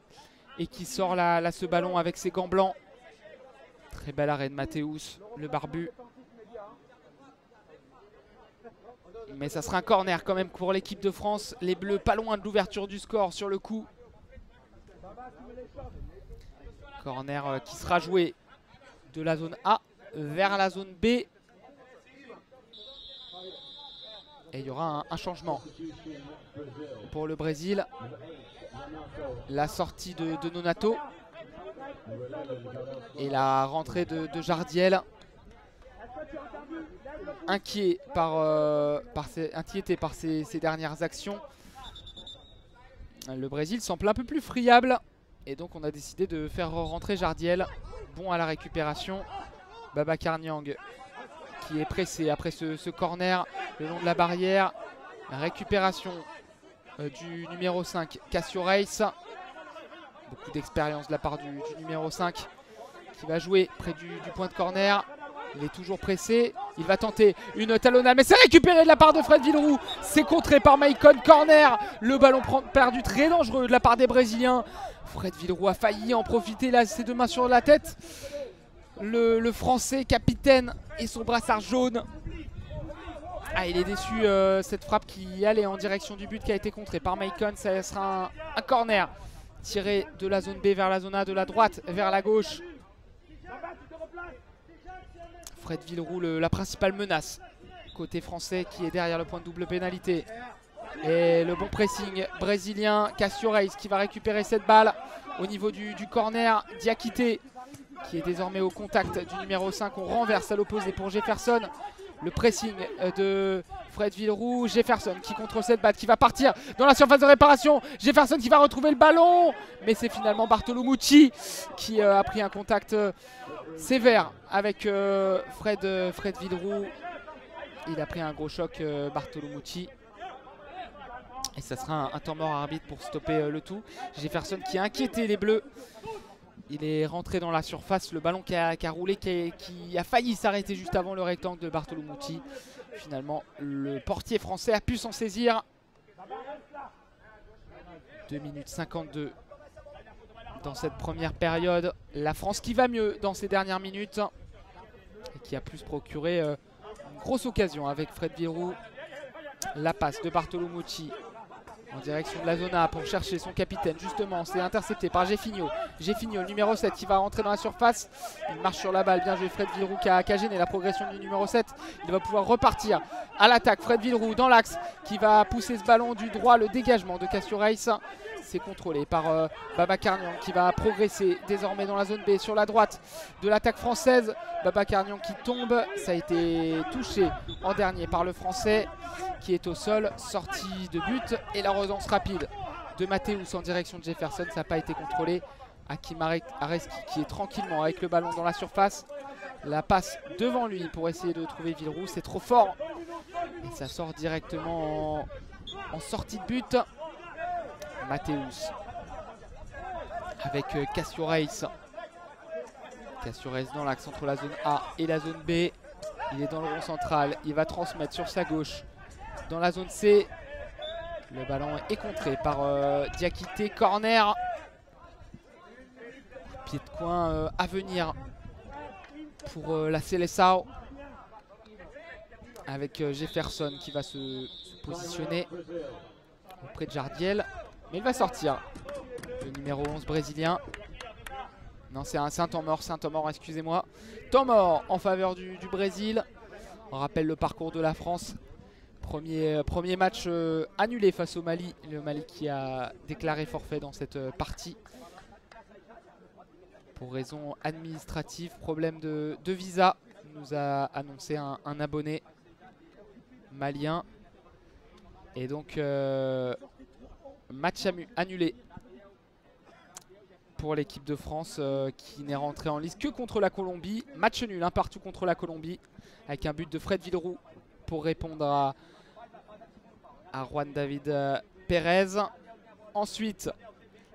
[SPEAKER 1] et qui sort là ce ballon avec ses gants blancs. Très bel arrêt de Mathéus, le barbu. Mais ça sera un corner quand même pour l'équipe de France. Les Bleus pas loin de l'ouverture du score sur le coup. Corner qui sera joué de la zone A vers la zone B. Et il y aura un changement pour le Brésil. La sortie de Nonato. Et la rentrée de Jardiel. Inquiété par ses dernières actions. Le Brésil semble un peu plus friable. Et donc on a décidé de faire rentrer Jardiel. Bon à la récupération. Babacar Niang qui est pressé après ce corner le long de la barrière. La récupération du numéro 5 Cassio Reis. Beaucoup d'expérience de la part du numéro 5 qui va jouer près du point de corner. Il est toujours pressé. Il va tenter une talonnade. Mais c'est récupéré de la part de Fred Villeroux. C'est contré par Maicon. Corner. Le ballon perdu très dangereux de la part des Brésiliens. Fred Villeroux a failli en profiter. Là, ses deux mains sur la tête. Le Français capitaine et son brassard jaune. Ah, il est déçu. Cette frappe qui allait en direction du but qui a été contrée par Maicon. Ça sera un corner. Tiré de la zone B vers la zone A. De la droite vers la gauche. Fred Villeroux, la principale menace côté français qui est derrière le point de double pénalité. Et le bon pressing brésilien. Cassio Reis qui va récupérer cette balle au niveau du corner. Diakité qui est désormais au contact du numéro 5. On renverse à l'opposé pour Jefferson. Le pressing de Fred Villeroux. Jefferson qui contrôle cette balle, qui va partir dans la surface de réparation. Jefferson qui va retrouver le ballon. Mais c'est finalement Bartolomucci qui a pris un contact sévère avec Fred Villeroux. Il a pris un gros choc, Bartolomucci. Et ça sera un temps mort arbitre pour stopper le tout. Jefferson qui a inquiété les Bleus. Il est rentré dans la surface, le ballon qui a roulé, qui a failli s'arrêter juste avant le rectangle de Bartolomucci. Finalement, le portier français a pu s'en saisir. 2 minutes 52 dans cette première période. La France qui va mieux dans ces dernières minutes. Et qui a pu se procurer une grosse occasion avec Fred Villeroux. La passe de Bartolomucci en direction de la zone A pour chercher son capitaine. Justement, c'est intercepté par Gefinho. Gefinho, le numéro 7 qui va rentrer dans la surface. Il marche sur la balle. Bien joué Fred Villeroux qui a gêné la progression du numéro 7. Il va pouvoir repartir à l'attaque. Fred Villeroux dans l'axe qui va pousser ce ballon du droit. Le dégagement de Cassio Reis. C'est contrôlé par Babacar Niang qui va progresser désormais dans la zone B sur la droite de l'attaque française. Babacar Niang qui tombe. Ça a été touché en dernier par le français qui est au sol. Sortie de but et la relance rapide de Mathéus en direction de Jefferson. Ça n'a pas été contrôlé. Hakim Areski qui est tranquillement avec le ballon dans la surface. La passe devant lui pour essayer de trouver Villeroux. C'est trop fort. Et ça sort directement en sortie de but. Mathéus avec Cassio Reis. Cassio Reis dans l'axe entre la zone A et la zone B. Il est dans le rond central. Il va transmettre sur sa gauche dans la zone C. Le ballon est contré par Diakité. Corner. Pied de coin à venir pour la Seleção. Avec Jefferson qui va se positionner auprès de Jardiel. Mais il va sortir. Le numéro 11 brésilien. Non, c'est un temps mort, excusez-moi. Temps mort en faveur du Brésil. On rappelle le parcours de la France. Premier match annulé face au Mali. Le Mali qui a déclaré forfait dans cette partie. Pour raison administrative, problème de visa. Nous a annoncé un abonné malien. Et donc, match annulé pour l'équipe de France qui n'est rentrée en lice que contre la Colombie. Match nul, un partout contre la Colombie. Avec un but de Fred Villeroux pour répondre à Juan David Pérez. Ensuite,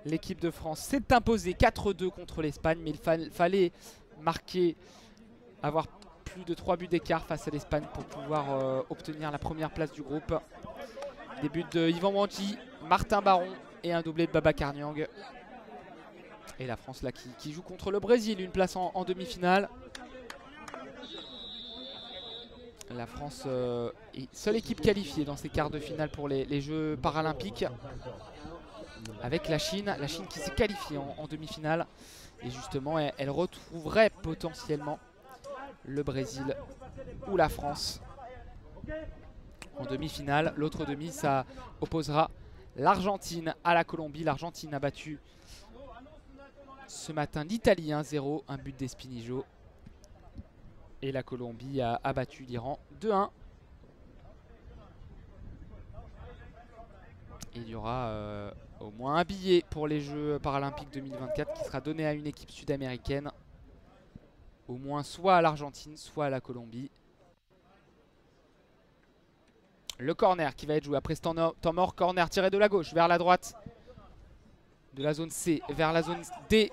[SPEAKER 1] l'équipe de France s'est imposée 4-2 contre l'Espagne. Mais il fallait marquer, avoir plus de 3 buts d'écart face à l'Espagne pour pouvoir obtenir la première place du groupe. Des buts de Yvan Wandji, Martin Baron et un doublé de Babacar Niang. Et la France là qui joue contre le Brésil, une place en demi-finale. La France est seule équipe qualifiée dans ces quarts de finale pour les Jeux paralympiques. Avec la Chine qui s'est qualifiée en demi-finale. Et justement, elle retrouverait potentiellement le Brésil ou la France en demi-finale. L'autre demi, ça opposera l'Argentine à la Colombie. L'Argentine a battu ce matin l'Italie 1-0, un but d'Espinijo. Et la Colombie a battu l'Iran 2-1. Il y aura au moins un billet pour les Jeux paralympiques 2024 qui sera donné à une équipe sud-américaine. Au moins soit à l'Argentine, soit à la Colombie. Le corner qui va être joué après ce temps mort. Corner tiré de la gauche vers la droite de la zone C vers la zone D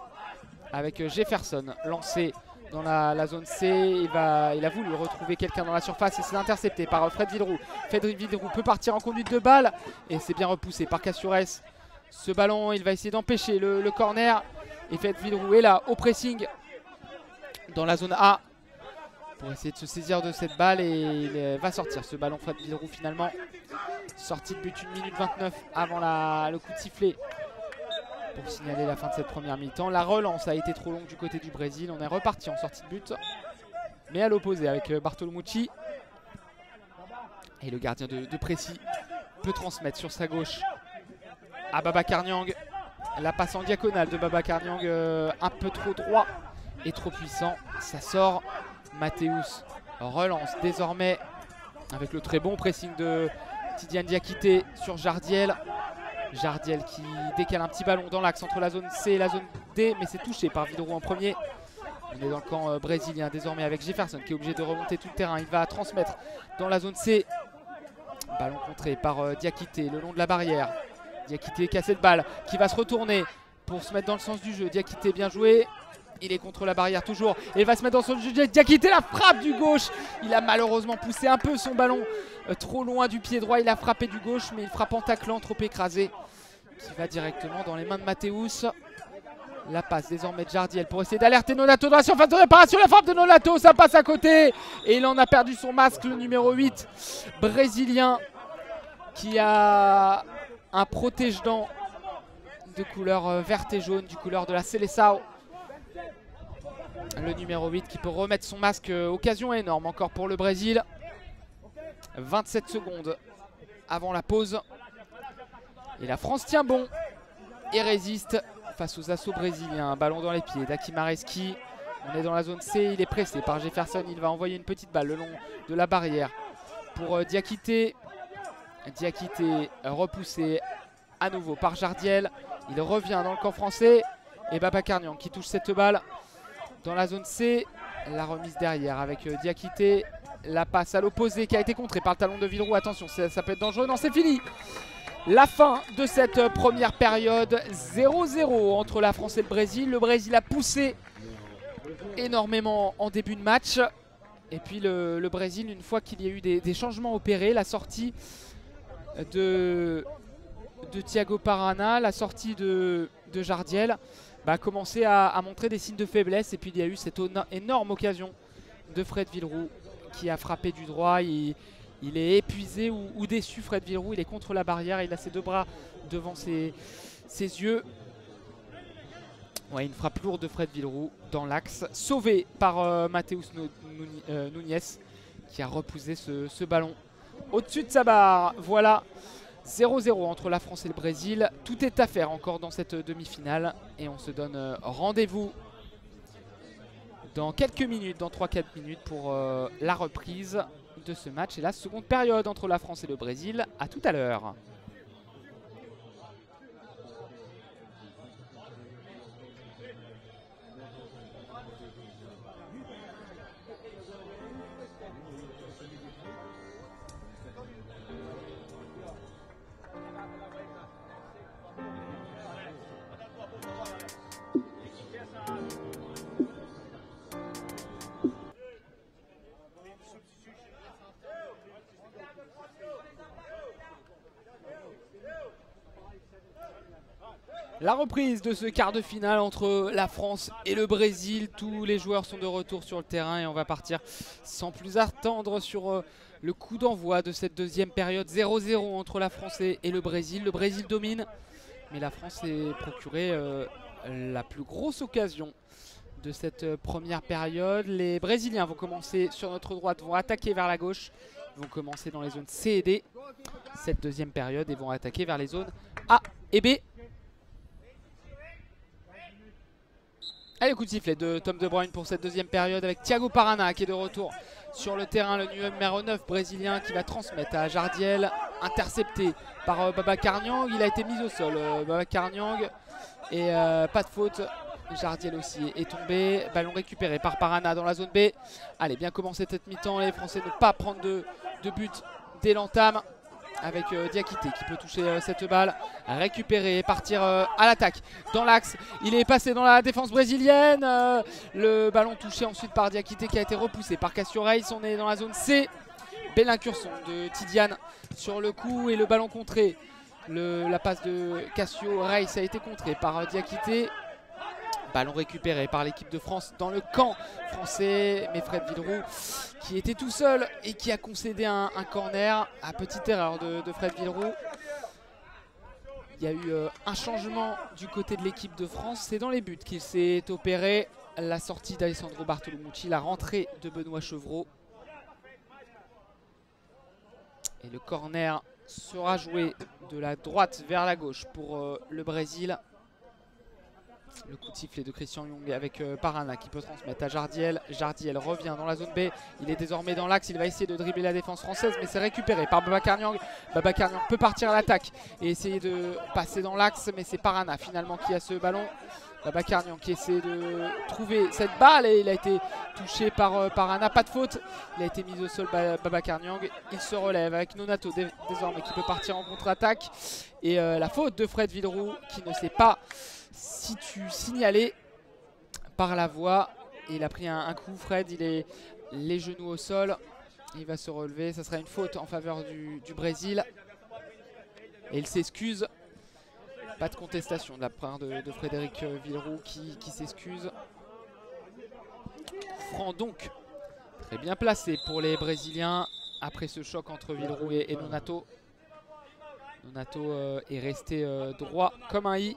[SPEAKER 1] avec Jefferson lancé dans la zone C. Il a voulu retrouver quelqu'un dans la surface et c'est intercepté par Fred Villeroux. Fred Villeroux peut partir en conduite de balle et c'est bien repoussé par Cassurès. Ce ballon, il va essayer d'empêcher le corner. Et Fred Villeroux est là au pressing dans la zone A pour essayer de se saisir de cette balle et il va sortir ce ballon. Fred Villeroux finalement. Sortie de but 1 minute 29 avant le coup de sifflet pour signaler la fin de cette première mi-temps. La relance a été trop longue du côté du Brésil. On est reparti en sortie de but, mais à l'opposé avec Bartolomucci. Et le gardien de Précy peut transmettre sur sa gauche à Babacar Niang. La passe en diagonale de Babacar Niang, un peu trop droit et trop puissant. Ça sort. Mathéus relance désormais avec le très bon pressing de Tidiane Diakité sur Jardiel. Jardiel qui décale un petit ballon dans l'axe entre la zone C et la zone D, mais c'est touché par Villeroux en premier. On est dans le camp brésilien désormais avec Jefferson qui est obligé de remonter tout le terrain. Il va transmettre dans la zone C. Ballon contré par Diakité le long de la barrière. Diakité qui a cette balle, qui va se retourner pour se mettre dans le sens du jeu. Diakité bien joué. Il est contre la barrière toujours. Et il va se mettre dans son jeu. Diakité, la frappe du gauche. Il a malheureusement poussé un peu son ballon trop loin du pied droit. Il a frappé du gauche, mais il frappe en taclant, trop écrasé. Qui va directement dans les mains de Mathéus. La passe désormais de Jardiel pour essayer d'alerter Nonato dans la surface de réparation. La frappe de Nonato, ça passe à côté. Et il en a perdu son masque, le numéro 8 brésilien. Qui a un protège-dents de couleur verte et jaune, du couleur de la Seleção. Le numéro 8 qui peut remettre son masque. Occasion énorme encore pour le Brésil. 27 secondes avant la pause. Et la France tient bon et résiste face aux assauts brésiliens. Ballon dans les pieds d'Akimareski. On est dans la zone C. Il est pressé par Jefferson. Il va envoyer une petite balle le long de la barrière pour Diakité. Diakité repoussé à nouveau par Jardiel. Il revient dans le camp français. Et Babacar Niang qui touche cette balle dans la zone C. La remise derrière avec Diakité. La passe à l'opposé qui a été contrée par le talon de Villeroux. Attention, ça peut être dangereux. Non, c'est fini. La fin de cette première période. 0-0 entre la France et le Brésil. Le Brésil a poussé énormément en début de match. Et puis le Brésil, une fois qu'il y a eu des changements opérés, la sortie de Thiago Parana, la sortie de Jardiel, a commencé à montrer des signes de faiblesse. Et puis il y a eu cette énorme occasion de Fred Villeroux qui a frappé du droit. Il est épuisé ou déçu, Fred Villeroux. Il est contre la barrière, il a ses deux bras devant ses yeux. Ouais, une frappe lourde de Fred Villeroux dans l'axe, sauvé par Mathéus Nunes qui a repoussé ce ballon au-dessus de sa barre. Voilà, 0-0 entre la France et le Brésil. Tout est à faire encore dans cette demi-finale. Et on se donne rendez-vous dans quelques minutes, dans 3-4 minutes pour la reprise de ce match et la seconde période entre la France et le Brésil. A tout à l'heure. La reprise de ce quart de finale entre la France et le Brésil. Tous les joueurs sont de retour sur le terrain et on va partir sans plus attendre sur le coup d'envoi de cette deuxième période. 0-0 entre la France et le Brésil. Le Brésil domine, mais la France s'est procuré la plus grosse occasion de cette première période. Les Brésiliens vont commencer sur notre droite, vont attaquer vers la gauche. Ils vont commencer dans les zones C et D cette deuxième période et vont attaquer vers les zones A et B. Allez, coup de sifflet de Tom De Bruyne pour cette deuxième période avec Thiago Parana qui est de retour sur le terrain. Le numéro 9 brésilien qui va transmettre à Jardiel, intercepté par Babacar Niang. Il a été mis au sol, Babacar Niang, et pas de faute. Jardiel aussi est tombé. Ballon récupéré par Parana dans la zone B. Allez, bien commencer cette mi-temps. Les Français ne pas prendre de but dès l'entame. avec Diakité qui peut toucher cette balle, récupérer et partir à l'attaque. Dans l'axe, il est passé dans la défense brésilienne. Le ballon touché ensuite par Diakité qui a été repoussé par Cassio Reis. On est dans la zone C. Belle incursion de Tidiane sur le coup et le ballon contré. La passe de Cassio Reis a été contrée par Diakité. Ballon récupéré par l'équipe de France dans le camp français. Mais Fred Villeroux qui était tout seul et qui a concédé un corner. À petite erreur de Fred Villeroux. Il y a eu un changement du côté de l'équipe de France. C'est dans les buts qu'il s'est opéré. La sortie d'Alessandro Bartolomucci, la rentrée de Benoît Chevreau. Et le corner sera joué de la droite vers la gauche pour le Brésil. Le coup de sifflet de Christian Young avec Parana qui peut transmettre à Jardiel. Jardiel revient dans la zone B. Il est désormais dans l'axe. Il va essayer de dribbler la défense française, mais c'est récupéré par Babacar Niang. Babacar Niang peut partir à l'attaque et essayer de passer dans l'axe, mais c'est Parana finalement qui a ce ballon. Babacar Niang qui essaie de trouver cette balle et il a été touché par Parana. Pas de faute. Il a été mis au sol Babacar Niang. Il se relève avec Nonato désormais qui peut partir en contre-attaque. Et la faute de Fred Villeroux qui ne sait pas si tu signalais par la voix. Et il a pris un coup. Fred, il est les genoux au sol. Il va se relever. Ça sera une faute en faveur du Brésil. Et il s'excuse. Pas de contestation de la part de Frédéric Villeroux qui s'excuse. Franc donc. Très bien placé pour les Brésiliens après ce choc entre Villeroux et Nonato. Nonato est resté droit comme un i.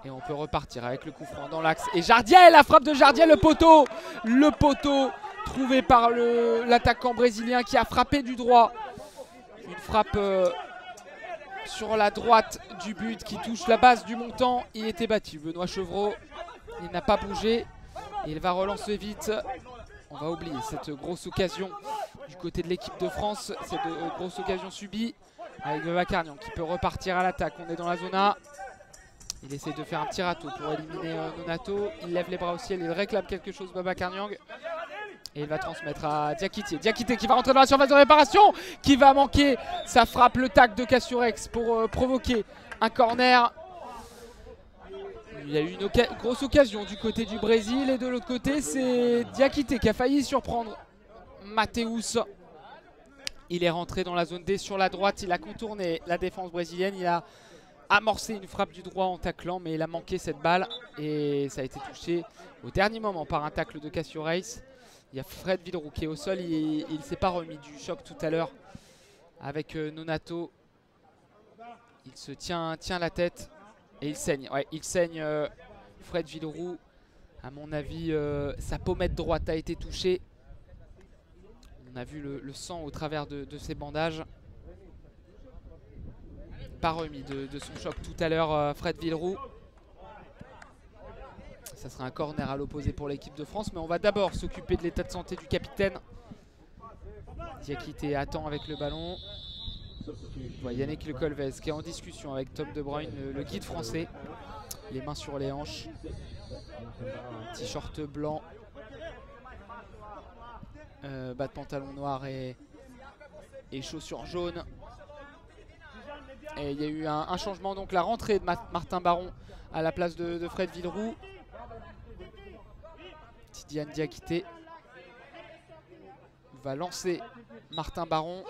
[SPEAKER 1] Et on peut repartir avec le coup franc dans l'axe. Et Jardiel, la frappe de Jardiel, le poteau. Le poteau trouvé par l'attaquant brésilien qui a frappé du droit. Une frappe sur la droite du but qui touche la base du montant. Il était battu. Benoît Chevreau, il n'a pas bougé. Il va relancer vite. On va oublier cette grosse occasion du côté de l'équipe de France. Cette grosse occasion subie avec Babacar Niang qui peut repartir à l'attaque. On est dans la zone A. Il essaie de faire un petit râteau pour éliminer Nonato. Il lève les bras au ciel, il réclame quelque chose Babacar Niang. Et il va transmettre à Diakité. Diakité qui va rentrer dans la surface de réparation, qui va manquer. Ça frappe le tac de Cassio Reis pour provoquer un corner. Il y a eu une grosse occasion du côté du Brésil. Et de l'autre côté, c'est Diakité qui a failli surprendre Mateus. Il est rentré dans la zone D sur la droite. Il a contourné la défense brésilienne. Il a amorcé une frappe du droit en taclant, mais il a manqué cette balle. Et ça a été touché au dernier moment par un tacle de Cassio Reis. Il y a Fred Villeroux qui est au sol. Il ne s'est pas remis du choc tout à l'heure avec Nonato. Il se tient la tête et il saigne. Ouais, il saigne Fred Villeroux. À mon avis, sa pommette droite a été touchée. On a vu le sang au travers de ses bandages. Pas remis de son choc tout à l'heure, Fred Villeroux. Ça sera un corner à l'opposé pour l'équipe de France. Mais on va d'abord s'occuper de l'état de santé du capitaine. Diakité attend avec le ballon. Yannick Le Colvez qui est en discussion avec Tom De Bruyne, le guide français. Les mains sur les hanches. T-shirt blanc. Bas de pantalon noir et chaussures jaunes. Et il y a eu un changement, donc la rentrée de Martin Baron à la place de Fred Villeroux. Tidiane Diakité va lancer Martin Baron.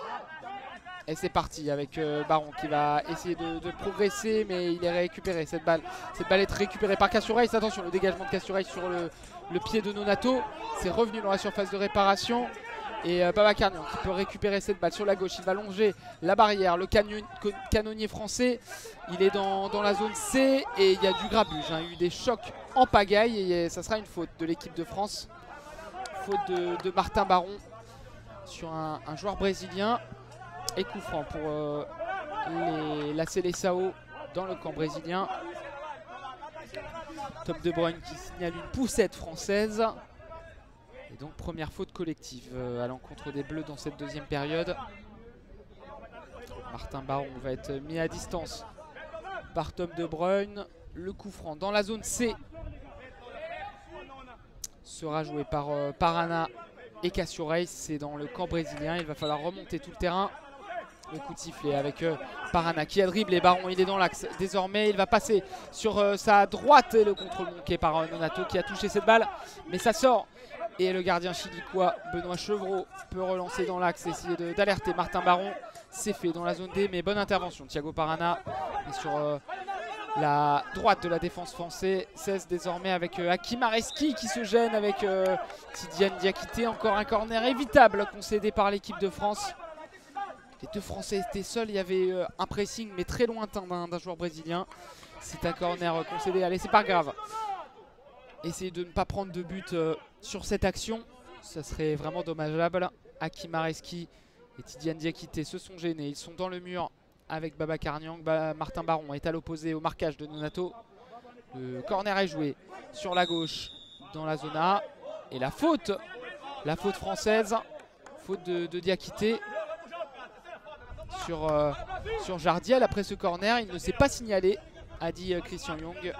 [SPEAKER 1] Et c'est parti avec Baron qui va essayer de progresser, mais il est récupéré cette balle. Cette balle est récupérée par Cassio Reis. Attention, le dégagement de Cassio Reis sur le pied de Nonato. C'est revenu dans la surface de réparation. Et Babacar Niang qui peut récupérer cette balle sur la gauche. Il va longer la barrière. Le canonnier français, il est dans la zone C. Et il y a du grabuge. Il y a eu des chocs en pagaille. Et ça sera une faute de l'équipe de France. Faute de Martin Baron sur un joueur brésilien. Et coup franc pour la Seleção dans le camp brésilien. Tom De Bruyne qui signale une poussette française. Et donc première faute collective à l'encontre des Bleus dans cette deuxième période. Martin Baron va être mis à distance par Tom De Bruyne. Le coup franc dans la zone C sera joué par Parana et Cassio Reis. C'est dans le camp brésilien. Il va falloir remonter tout le terrain. Le coup de sifflet avec Parana qui a dribblé. Baron, il est dans l'axe. Désormais, il va passer sur sa droite. Et le contrôle manqué par Nonato qui a touché cette balle. Mais ça sort. Et le gardien chilicois, Benoît Chevreau, peut relancer dans l'axe. Essayer d'alerter Martin Baron. C'est fait dans la zone D. Mais bonne intervention. Thiago Parana est sur la droite de la défense française. Désormais avec Hakim Areski qui se gêne avec Tidiane Diakité. Encore un corner évitable concédé par l'équipe de France. Les deux Français étaient seuls, il y avait un pressing mais très lointain d'un joueur brésilien. C'est un corner concédé, allez c'est pas grave. Essayez de ne pas prendre de but sur cette action, ça serait vraiment dommageable. Hakim Areski et Tidiane Diakité se sont gênés, ils sont dans le mur avec Babacar Niang. Martin Baron est à l'opposé au marquage de Nonato. Le corner est joué sur la gauche dans la zone A. Et la faute française, faute de Diakité. Sur Jardiel après ce corner, il ne s'est pas signalé, a dit Christian Young.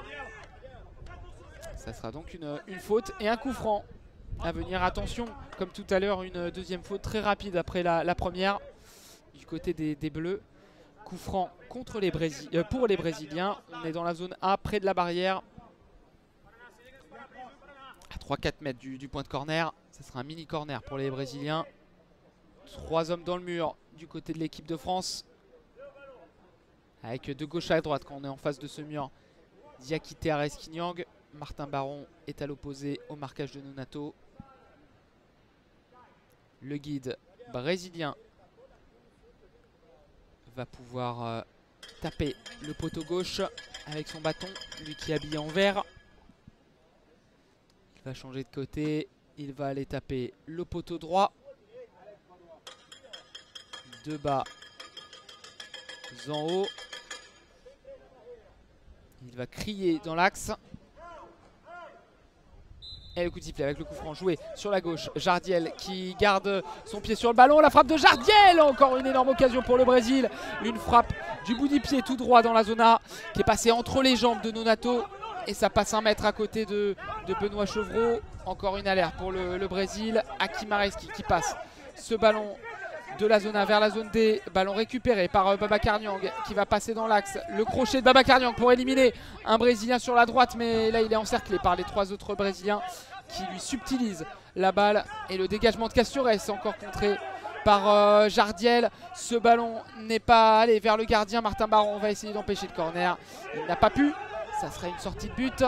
[SPEAKER 1] Ça sera donc une faute et un coup franc à venir. Attention, comme tout à l'heure, une deuxième faute très rapide après la première du côté des Bleus. Coup franc contre pour les Brésiliens. On est dans la zone A, près de la barrière, à 3-4 mètres du point de corner. Ça sera un mini corner pour les Brésiliens. 3 hommes dans le mur du côté de l'équipe de France. Avec de gauche à droite quand on est en face de ce mur. Diakité, Areski, Niang. Martin Baron est à l'opposé au marquage de Nonato. Le guide brésilien va pouvoir taper le poteau gauche avec son bâton. Lui qui est habillé en vert. Il va changer de côté. Il va aller taper le poteau droit. De bas en haut. Il va crier dans l'axe. Et le coup de sifflet avec le coup franc joué sur la gauche. Jardiel qui garde son pied sur le ballon. La frappe de Jardiel. Encore une énorme occasion pour le Brésil. Une frappe du bout du pied tout droit dans la zone A qui est passée entre les jambes de Nonato. Et ça passe 1 mètre à côté de Benoît Chevreau. Encore une alerte pour le Brésil. Hakim Areski qui passe ce ballon de la zone A vers la zone D. Ballon récupéré par Babacar Niang qui va passer dans l'axe. Le crochet de Babacar Niang pour éliminer un Brésilien sur la droite. Mais là il est encerclé par les 3 autres Brésiliens qui lui subtilisent la balle. Et le dégagement de Cassio Reis encore contré par Jardiel. Ce ballon n'est pas allé vers le gardien. Martin Baron va essayer d'empêcher le corner. Il n'a pas pu. Ça serait une sortie de but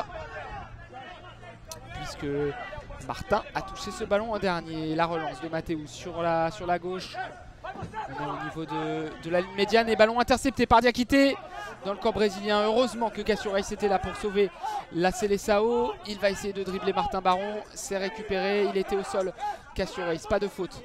[SPEAKER 1] puisque Martin a touché ce ballon en dernier. La relance de Mathéus sur la gauche. On est au niveau de la ligne médiane et ballon intercepté par Diakité dans le camp brésilien. Heureusement que Cassio Reis était là pour sauver la Seleção. Il va essayer de dribbler Martin Baron. C'est récupéré. Il était au sol. Cassio Reis, pas de faute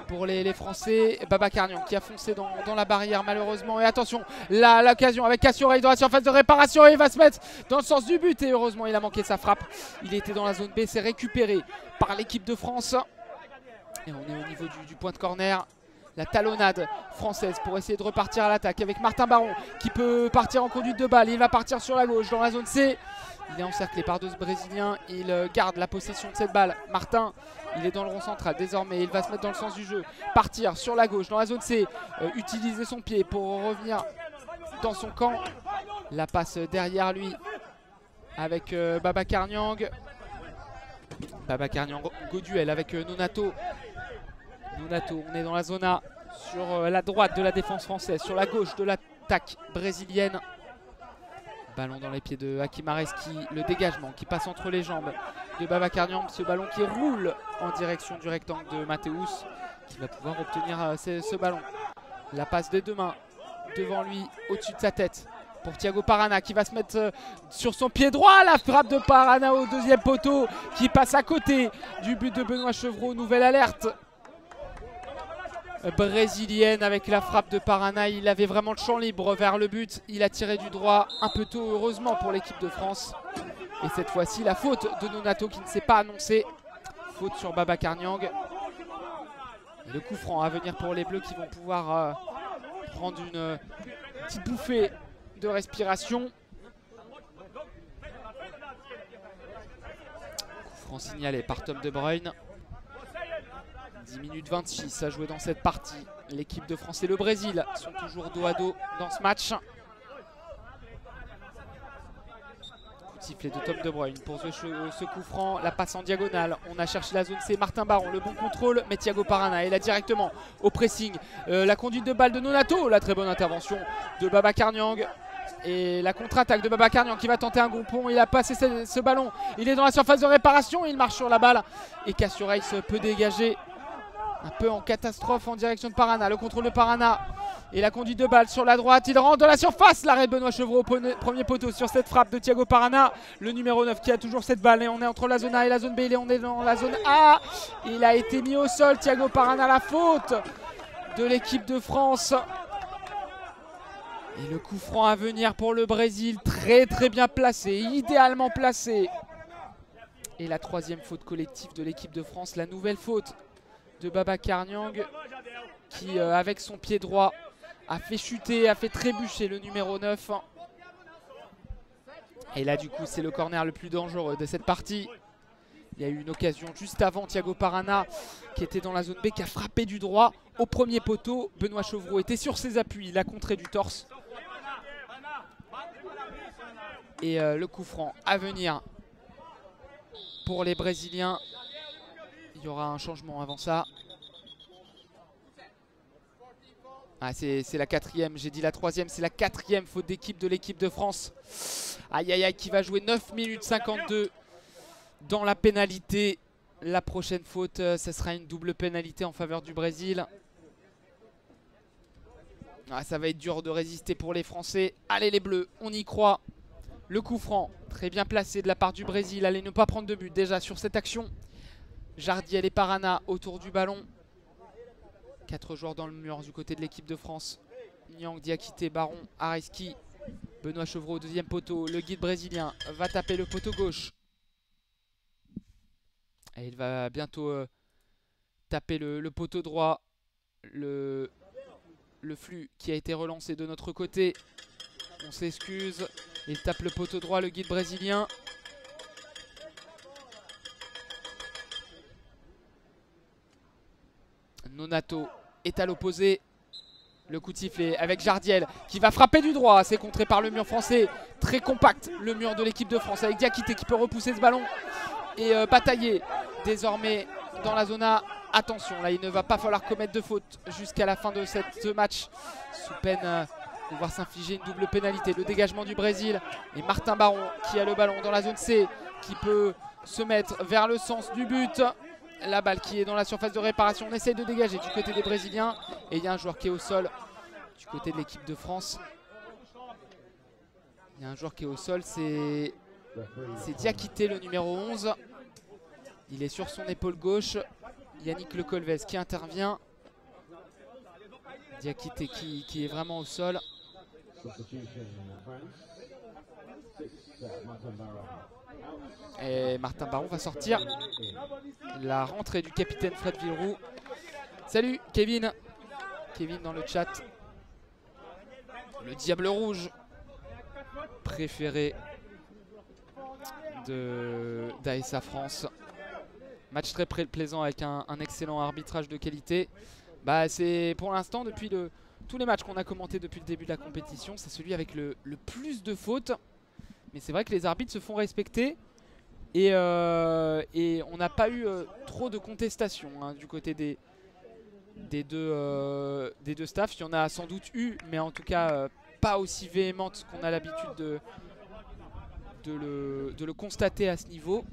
[SPEAKER 1] pour les Français. Babacar Niang qui a foncé dans la barrière malheureusement. Et attention, l'occasion avec Cassio Reis dans la surface de réparation. Et il va se mettre dans le sens du but. Et heureusement, il a manqué sa frappe. Il était dans la zone B. C'est récupéré par l'équipe de France. Et on est au niveau du point de corner. La talonnade française pour essayer de repartir à l'attaque avec Martin Baron qui peut partir en conduite de balle. Il va partir sur la gauche dans la zone C. Il est encerclé par 2 Brésiliens. Il garde la possession de cette balle. Martin, il est dans le rond central désormais. Il va se mettre dans le sens du jeu. Partir sur la gauche dans la zone C. Utiliser son pied pour revenir dans son camp. La passe derrière lui avec Babacar Niang. Babacar Niang go duel avec Nonato. Nonato, on est dans la zone A sur la droite de la défense française, sur la gauche de l'attaque brésilienne. Ballon dans les pieds de Hakim Areski, le dégagement qui passe entre les jambes de Babacar Niang. Ce ballon qui roule en direction du rectangle de Mathéus qui va pouvoir obtenir ce ballon. La passe des 2 mains devant lui, au-dessus de sa tête pour Thiago Parana qui va se mettre sur son pied droit. La frappe de Parana au 2e poteau qui passe à côté du but de Benoît Chevreau. Nouvelle alerte brésilienne avec la frappe de Parana. Il avait vraiment le champ libre vers le but. Il a tiré du droit un peu tôt, heureusement pour l'équipe de France. Et cette fois-ci, la faute de Nonato qui ne s'est pas annoncée. Faute sur Babacar Niang. Et le coup franc à venir pour les Bleus qui vont pouvoir prendre une petite bouffée de respiration. Coup franc signalé par Tom De Bruyne. 10 minutes 26 à jouer dans cette partie. L'équipe de France et le Brésil sont toujours dos à dos dans ce match. Coup de sifflet de Tom De Bruyne pour ce coup franc. La passe en diagonale. On a cherché la zone C. Martin Baron, le bon contrôle. Mais Thiago Parana est là directement au pressing. La conduite de balle de Nonato. La très bonne intervention de Babacar Niang. Et la contre-attaque de Babacar Niang qui va tenter un gompon. Il a passé ce ballon. Il est dans la surface de réparation. Il marche sur la balle. Et Cassioreis peut dégager. Un peu en catastrophe en direction de Parana. Le contrôle de Parana. Et la conduite de balle sur la droite. Il rentre dans la surface. L'arrêt de Benoît Chevreau au premier poteau sur cette frappe de Thiago Parana. Le numéro 9 qui a toujours cette balle. Et on est entre la zone A et la zone B. Et on est dans la zone A. Il a été mis au sol. Thiago Parana, la faute de l'équipe de France. Et le coup franc à venir pour le Brésil. Très très bien placé. Idéalement placé. Et la troisième faute collective de l'équipe de France. La nouvelle faute de Babacar Niang qui avec son pied droit a fait chuter, a fait trébucher le numéro 9. Et là du coup c'est le corner le plus dangereux de cette partie. Il y a eu une occasion juste avant, Thiago Parana qui était dans la zone B qui a frappé du droit au premier poteau. Benoît Chevreau était sur ses appuis, il a contré du torse. Et le coup franc à venir pour les Brésiliens. Il y aura un changement avant ça. Ah, c'est la quatrième, j'ai dit la troisième, c'est la quatrième faute d'équipe de l'équipe de France. Aïe aïe aïe, qui va jouer 9 minutes 52 dans la pénalité. La prochaine faute, ce sera une double pénalité en faveur du Brésil. Ah, ça va être dur de résister pour les Français. Allez les Bleus, on y croit. Le coup franc, très bien placé de la part du Brésil. Allez, ne pas prendre de but déjà sur cette action. Jardiel et Parana autour du ballon. 4 joueurs dans le mur du côté de l'équipe de France. Niang, Diakité, Baron, Areski, Benoît Chevreau au deuxième poteau. Le guide brésilien va taper le poteau gauche. Et il va bientôt taper le poteau droit. Le flux qui a été relancé de notre côté. On s'excuse. Il tape le poteau droit, le guide brésilien. Nonato est à l'opposé. Le coup de sifflet avec Jardiel qui va frapper du droit. C'est contré par le mur français. Très compact le mur de l'équipe de France avec Diakité qui peut repousser ce ballon et batailler désormais dans la zone A. Attention, là il ne va pas falloir commettre de faute jusqu'à la fin de ce match sous peine de voir s'infliger une double pénalité. Le dégagement du Brésil et Martin Baron qui a le ballon dans la zone C qui peut se mettre vers le sens du but. La balle qui est dans la surface de réparation. On essaye de dégager du côté des Brésiliens. Et il y a un joueur qui est au sol du côté de l'équipe de France. Il y a un joueur qui est au sol. C'est Diakité, le numéro 11. Il est sur son épaule gauche. Yannick Le Colvez qui intervient. Diakité qui est vraiment au sol. Et Martin Baron va sortir. La rentrée du capitaine Fred Villeroux. Salut Kevin. Kevin dans le chat. Le Diable Rouge préféré d'ASA France. Match très plaisant avec un excellent arbitrage de qualité. Bah, c'est pour l'instant depuis tous les matchs qu'on a commentés depuis le début de la compétition, c'est celui avec le plus de fautes. Mais c'est vrai que les arbitres se font respecter. Et on n'a pas eu trop de contestations hein, du côté des deux staffs. Il y en a sans doute eu, mais en tout cas pas aussi véhémente qu'on a l'habitude de le constater à ce niveau.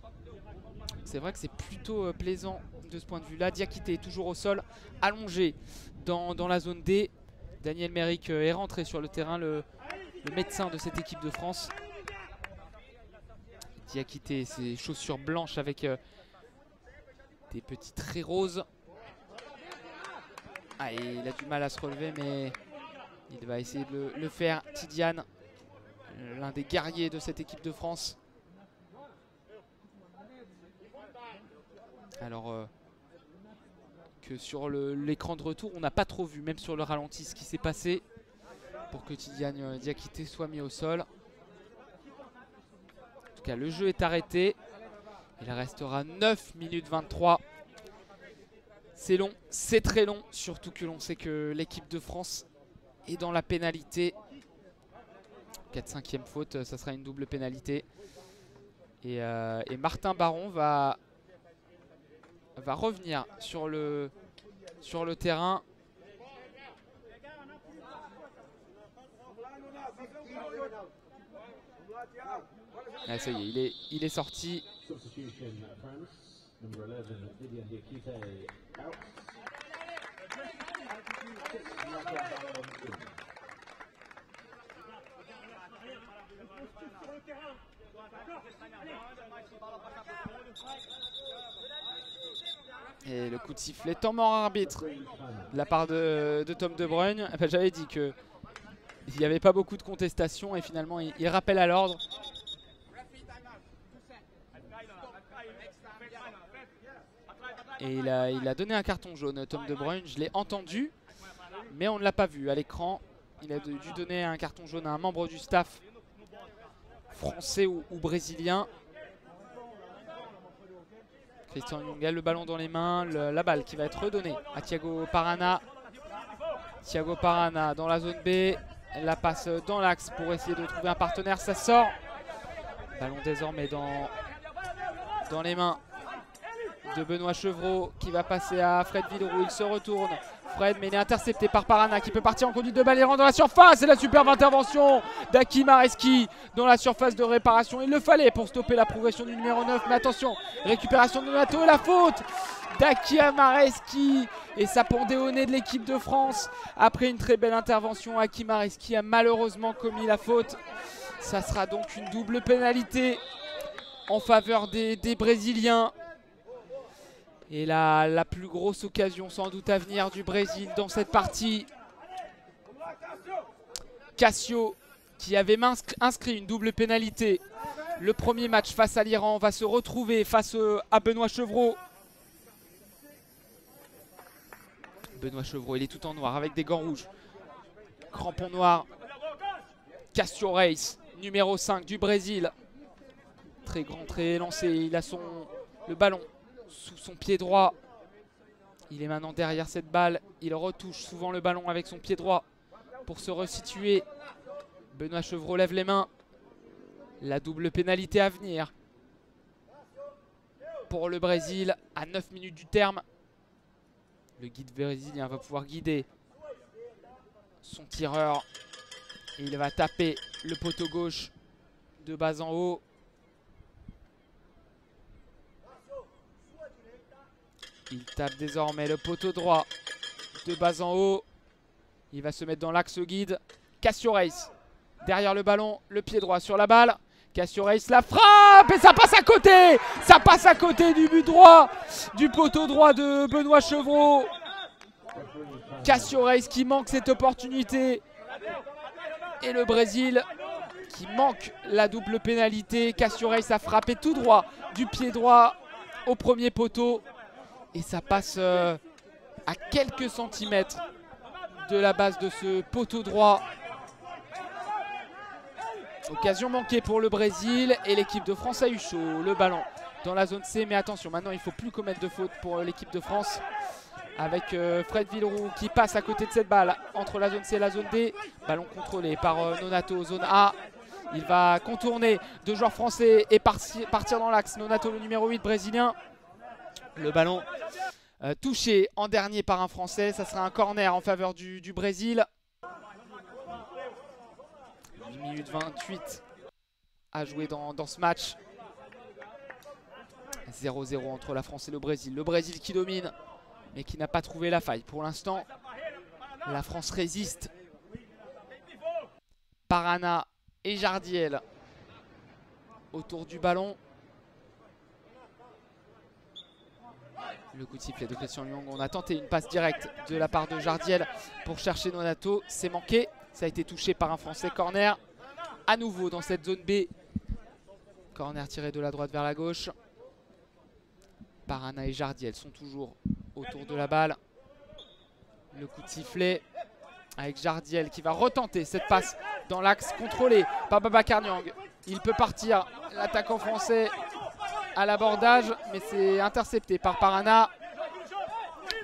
[SPEAKER 1] C'est vrai que c'est plutôt plaisant de ce point de vue-là. Diakité est toujours au sol, allongé dans la zone D. Daniel Méric est rentré sur le terrain, le médecin de cette équipe de France. Diakité, ses chaussures blanches avec des petits traits roses. Ah, et il a du mal à se relever, mais il va essayer de le faire. Tidiane, l'un des guerriers de cette équipe de France. Alors que sur l'écran de retour, on n'a pas trop vu, même sur le ralenti, ce qui s'est passé pour que Tidiane Diakité soit mis au sol. En tout cas, le jeu est arrêté. Il restera 9 minutes 23. C'est long, c'est très long, surtout que l'on sait que l'équipe de France est dans la pénalité. 4/5e faute, ça sera une double pénalité. Et Martin Baron va revenir sur le terrain. Ah, ça y est, il est sorti. Et le coup de sifflet, temps mort arbitre de la part de Tom De Bruyne. Enfin, j'avais dit qu'il n'y avait pas beaucoup de contestations et finalement il rappelle à l'ordre. Et il a donné un carton jaune, Tom De Bruyne. Je l'ai entendu, mais on ne l'a pas vu à l'écran. Il a dû donner un carton jaune à un membre du staff français ou brésilien. Christian Ilunga, le ballon dans les mains, la balle qui va être redonnée à Thiago Parana. Thiago Parana dans la zone B, la passe dans l'axe pour essayer de trouver un partenaire, ça sort. Ballon désormais dans les mains de Benoît Chevreau qui va passer à Fred Villeroux. Il se retourne, Fred, mais il est intercepté par Parana qui peut partir en conduite de balle et rendre dans la surface. Et la superbe intervention d'Hakim Areski dans la surface de réparation. Il le fallait pour stopper la progression du numéro 9. Mais attention, récupération de Donato et la faute d'Hakim Areski. Et ça pendait au nez de l'équipe de France. Après une très belle intervention, Hakim Areski a malheureusement commis la faute. Ça sera donc une double pénalité en faveur des Brésiliens. Et la plus grosse occasion sans doute à venir du Brésil dans cette partie. Cassio, qui avait inscrit une double pénalité le premier match face à l'Iran, va se retrouver face à Benoît Chevreau. Benoît Chevreau, il est tout en noir avec des gants rouges. Crampon noir. Cassio Reis, numéro 5 du Brésil. Très grand, très élancé. Il a le ballon sous son pied droit. Il est maintenant derrière cette balle. Il retouche souvent le ballon avec son pied droit pour se resituer. Benoît Chevreau lève les mains. La double pénalité à venir pour le Brésil à 9 minutes du terme. Le guide brésilien va pouvoir guider son tireur. Et il va taper le poteau gauche de bas en haut. Il tape désormais le poteau droit de bas en haut. Il va se mettre dans l'axe guide. Cassio Reis derrière le ballon, le pied droit sur la balle. Cassio Reis la frappe et ça passe à côté. Ça passe à côté du but droit, du poteau droit de Benoît Chevreau. Cassio Reis qui manque cette opportunité. Et le Brésil qui manque la double pénalité. Cassio Reis a frappé tout droit du pied droit au premier poteau. Et ça passe à quelques centimètres de la base de ce poteau droit. Occasion manquée pour le Brésil. Et l'équipe de France a eu chaud. Le ballon dans la zone C. Mais attention, maintenant il ne faut plus commettre de faute pour l'équipe de France. Avec Fred Villeroux qui passe à côté de cette balle entre la zone C et la zone D. Ballon contrôlé par Nonato, zone A. Il va contourner deux joueurs français et partir dans l'axe. Nonato, le numéro 8 brésilien. Le ballon touché en dernier par un Français. Ça sera un corner en faveur du Brésil. 8 minutes 28 à jouer dans ce match. 0-0 entre la France et le Brésil. Le Brésil qui domine, mais qui n'a pas trouvé la faille. Pour l'instant, la France résiste. Parana et Jardiel autour du ballon. Le coup de sifflet de Christian Young. On a tenté une passe directe de la part de Jardiel pour chercher Nonato. C'est manqué. Ça a été touché par un Français. Corner à nouveau dans cette zone B. Corner tiré de la droite vers la gauche. Parana et Jardiel sont toujours autour de la balle. Le coup de sifflet avec Jardiel qui va retenter cette passe dans l'axe contrôlé par Babacar Niang. Il peut partir, l'attaquant français à l'abordage, mais c'est intercepté par Parana.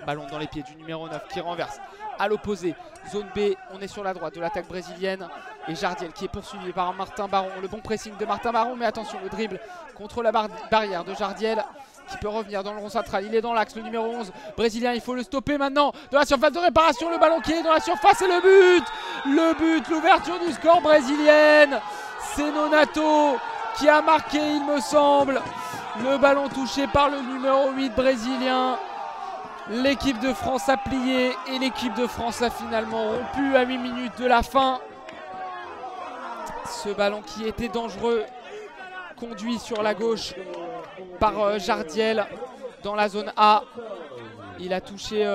[SPEAKER 1] Ballon dans les pieds du numéro 9 qui renverse à l'opposé. Zone B, on est sur la droite de l'attaque brésilienne. Et Jardiel qui est poursuivi par Martin Baron. Le bon pressing de Martin Baron, mais attention, le dribble contre la barrière de Jardiel qui peut revenir dans le rond central. Il est dans l'axe, le numéro 11 brésilien. Il faut le stopper maintenant dans la surface de réparation. Le ballon qui est dans la surface et le but. Le but, l'ouverture du score brésilienne. C'est Nonato qui a marqué, il me semble. Le ballon touché par le numéro 8 brésilien. L'équipe de France a plié et l'équipe de France a finalement rompu à 8 minutes de la fin. Ce ballon qui était dangereux, conduit sur la gauche par Jardiel dans la zone A. Il a touché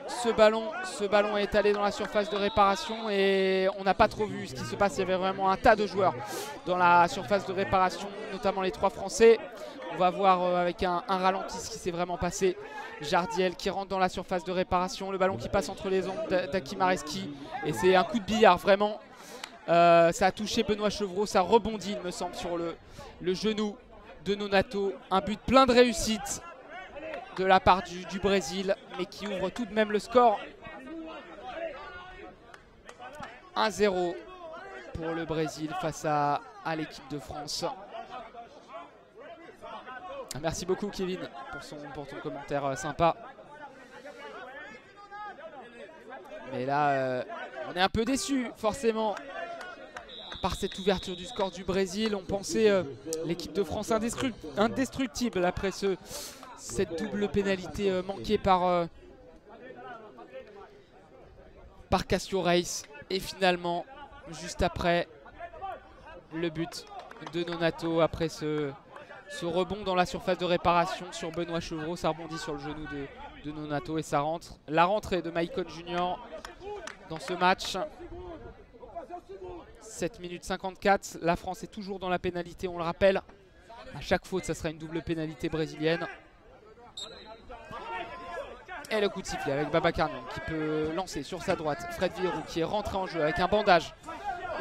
[SPEAKER 1] ce ballon. Ce ballon est allé dans la surface de réparation et on n'a pas trop vu ce qui se passe. Il y avait vraiment un tas de joueurs dans la surface de réparation, notamment les 3 Français. On va voir avec un ralenti ce qui s'est vraiment passé. Jardiel qui rentre dans la surface de réparation. Le ballon qui passe entre les ongles d'Aki Mareski. Et c'est un coup de billard vraiment. Ça a touché Benoît Chevreau. Ça rebondit il me semble sur le genou de Nonato. Un but plein de réussite de la part du Brésil. Mais qui ouvre tout de même le score. 1-0 pour le Brésil face à l'équipe de France. Merci beaucoup Kevin pour ton commentaire sympa. Mais là, on est un peu déçu forcément par cette ouverture du score du Brésil. On pensait l'équipe de France indestructible après cette double pénalité manquée par Cassio Reis. Et finalement, juste après, le but de Nonato après ce rebond dans la surface de réparation sur Benoît Chevreau. Ça rebondit sur le genou de Nonato et ça rentre. La rentrée de Maicon Junior dans ce match. 7 minutes 54. La France est toujours dans la pénalité, on le rappelle. À chaque faute, ça sera une double pénalité brésilienne. Et le coup de sifflet avec Babacar Niang qui peut lancer sur sa droite. Fred Villeroux qui est rentré en jeu avec un bandage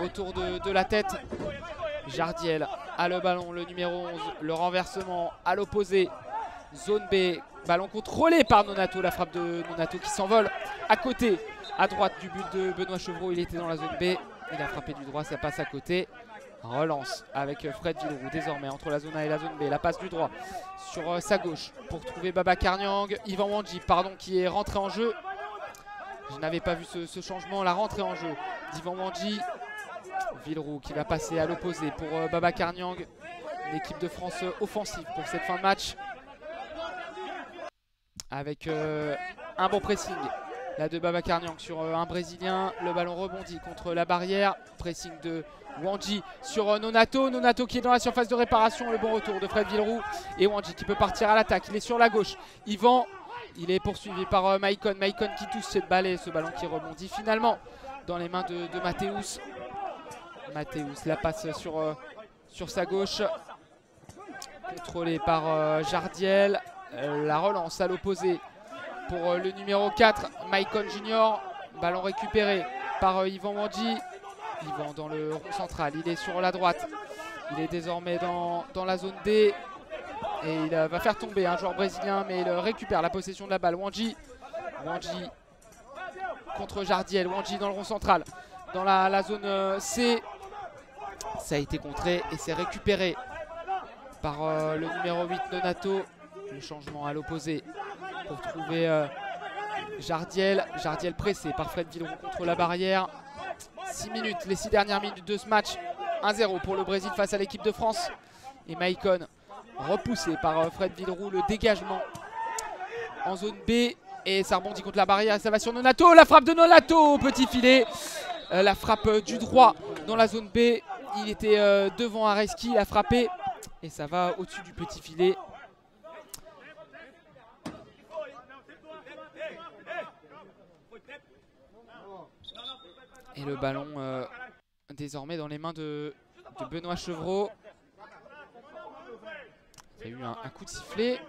[SPEAKER 1] autour de la tête. Jardiel a le ballon, le numéro 11, le renversement à l'opposé. Zone B, ballon contrôlé par Nonato, la frappe de Nonato qui s'envole à côté, à droite du but de Benoît Chevreau. Il était dans la zone B, il a frappé du droit, ça passe à côté. Relance avec Fred Villeroux désormais entre la zone A et la zone B. La passe du droit sur sa gauche pour trouver Babacar Niang. Yvan Wandji, pardon, qui est rentré en jeu. Je n'avais pas vu ce changement, la rentrée en jeu d'Yvan Wandji. Villeroux qui va passer à l'opposé pour Babacar Niang. Une équipe de France offensive pour cette fin de match. Avec un bon pressing là de Babacar Niang sur un Brésilien. Le ballon rebondit contre la barrière. Pressing de Wandji sur Nonato. Nonato qui est dans la surface de réparation. Le bon retour de Fred Villeroux. Et Wandji qui peut partir à l'attaque. Il est sur la gauche. Yvan, il est poursuivi par Maicon. Maicon qui touche cette balle et ce ballon qui rebondit finalement dans les mains de Mathéus. Mathéus la passe sur sa gauche. Contrôlé par Jardiel. La relance à l'opposé pour le numéro 4, Maicon Junior. Ballon récupéré par Yvan Wandji. Yvan dans le rond central, il est sur la droite. Il est désormais dans la zone D. Et il va faire tomber un joueur brésilien, mais il récupère la possession de la balle. Wandji contre Jardiel. Wandji dans le rond central, dans la zone C. Ça a été contré et c'est récupéré par le numéro 8, Nonato. Le changement à l'opposé pour trouver Jardiel. Jardiel pressé par Fred Villeroux contre la barrière. 6 minutes, les 6 dernières minutes de ce match. 1-0 pour le Brésil face à l'équipe de France. Et Maicon repoussé par Fred Villeroux. Le dégagement en zone B. Et ça rebondit contre la barrière. Ça va sur Nonato. La frappe de Nonato au petit filet. La frappe du droit dans la zone B. Il était devant Areski. Il a frappé. Et ça va au-dessus du petit filet. Et le ballon désormais dans les mains de Benoît Chevreau. Il y a eu un coup de sifflet.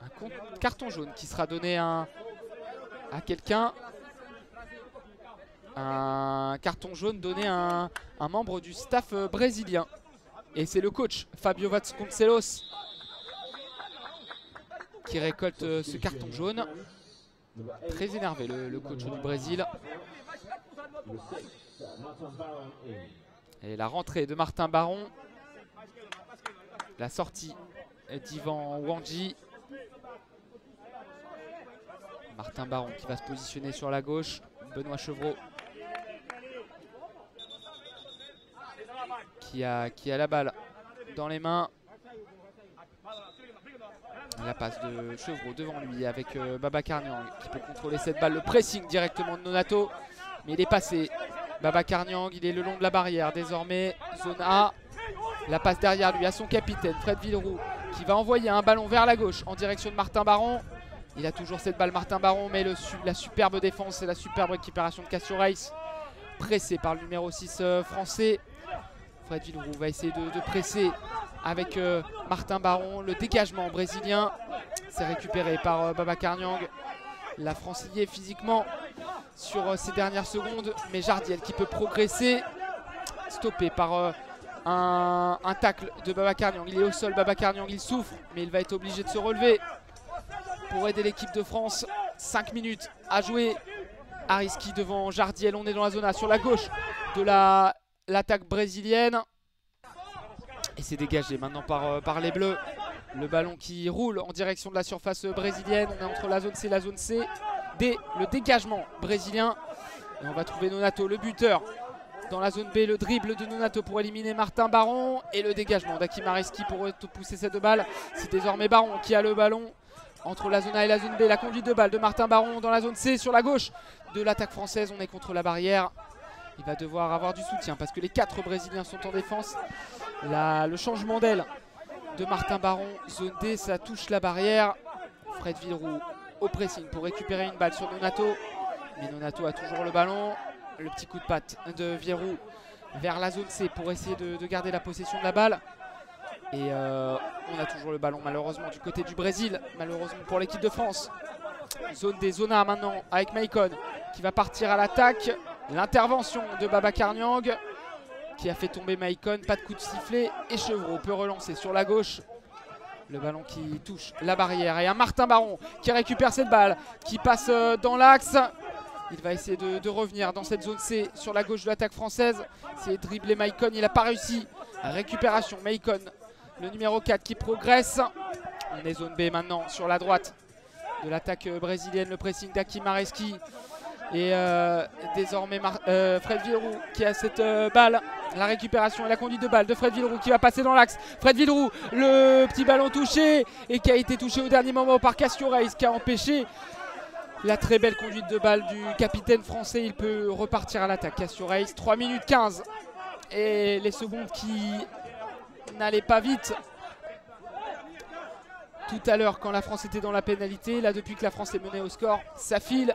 [SPEAKER 1] Un carton jaune qui sera donné à quelqu'un. Un carton jaune donné à un membre du staff brésilien. Et c'est le coach Fabio Vasconcelos qui récolte ce carton jaune. Très énervé le coach du Brésil. Et la rentrée de Martin Baron. La sortie d'Ivan Wandji. Martin Baron qui va se positionner sur la gauche. Benoît Chevreau qui a la balle dans les mains. La passe de Chevreau devant lui avec Babacar Niang qui peut contrôler cette balle. Le pressing directement de Nonato. Mais il est passé. Babacar Niang, il est le long de la barrière. Désormais, zone A. La passe derrière lui à son capitaine, Fred Villeroux, qui va envoyer un ballon vers la gauche en direction de Martin Baron. Il a toujours cette balle, Martin Baron, mais la superbe défense et la superbe récupération de Cassio Reis. Pressé par le numéro 6 français. Fred Villeroux va essayer de presser avec Martin Baron. Le dégagement brésilien, c'est récupéré par Babacar Niang. La France y est physiquement sur ces dernières secondes, mais Jardiel qui peut progresser. Stoppé par un tacle de Babacar Niang. Il est au sol, Babacar Niang, il souffre, mais il va être obligé de se relever pour aider l'équipe de France. 5 minutes à jouer. Ariski devant Jardiel, on est dans la zone A sur la gauche de l'attaque brésilienne. Et c'est dégagé maintenant par les Bleus. Le ballon qui roule en direction de la surface brésilienne. On est entre la zone C et la zone C. Le dégagement brésilien. Et on va trouver Nonato, le buteur. Dans la zone B, le dribble de Nonato pour éliminer Martin Baron. Et le dégagement d'Hakim Areski pour pousser cette balle. C'est désormais Baron qui a le ballon entre la zone A et la zone B. La conduite de balle de Martin Baron dans la zone C sur la gauche de l'attaque française. On est contre la barrière. Il va devoir avoir du soutien parce que les 4 Brésiliens sont en défense. Le changement d'aile de Martin Baron. Zone D, ça touche la barrière. Fred Villeroux au pressing pour récupérer une balle sur Nonato. Mais Nonato a toujours le ballon. Le petit coup de patte de Villeroux vers la zone C pour essayer de garder la possession de la balle. Et on a toujours le ballon malheureusement du côté du Brésil. Malheureusement pour l'équipe de France. Zone des zones A maintenant avec Maicon qui va partir à l'attaque. L'intervention de Babacar Niang qui a fait tomber Maicon. Pas de coup de sifflet. Et Chevreau peut relancer sur la gauche. Le ballon qui touche la barrière. Et un Martin Baron qui récupère cette balle. Qui passe dans l'axe. Il va essayer de revenir dans cette zone C sur la gauche de l'attaque française. C'est dribbler Maicon. Il n'a pas réussi. Récupération Maicon. Le numéro 4 qui progresse. On est zone B maintenant sur la droite de l'attaque brésilienne. Le pressing d'Hakim Areski. Et désormais Fred Villeroux qui a cette balle. La récupération et la conduite de balle de Fred Villeroux qui va passer dans l'axe. Fred Villeroux, le petit ballon touché et qui a été touché au dernier moment par Cassio Reis qui a empêché la très belle conduite de balle du capitaine français. Il peut repartir à l'attaque. Cassio Reis, 3 minutes 15. Et les secondes qui n'allaient pas vite tout à l'heure quand la France était dans la pénalité. Là, depuis que la France est menée au score, ça file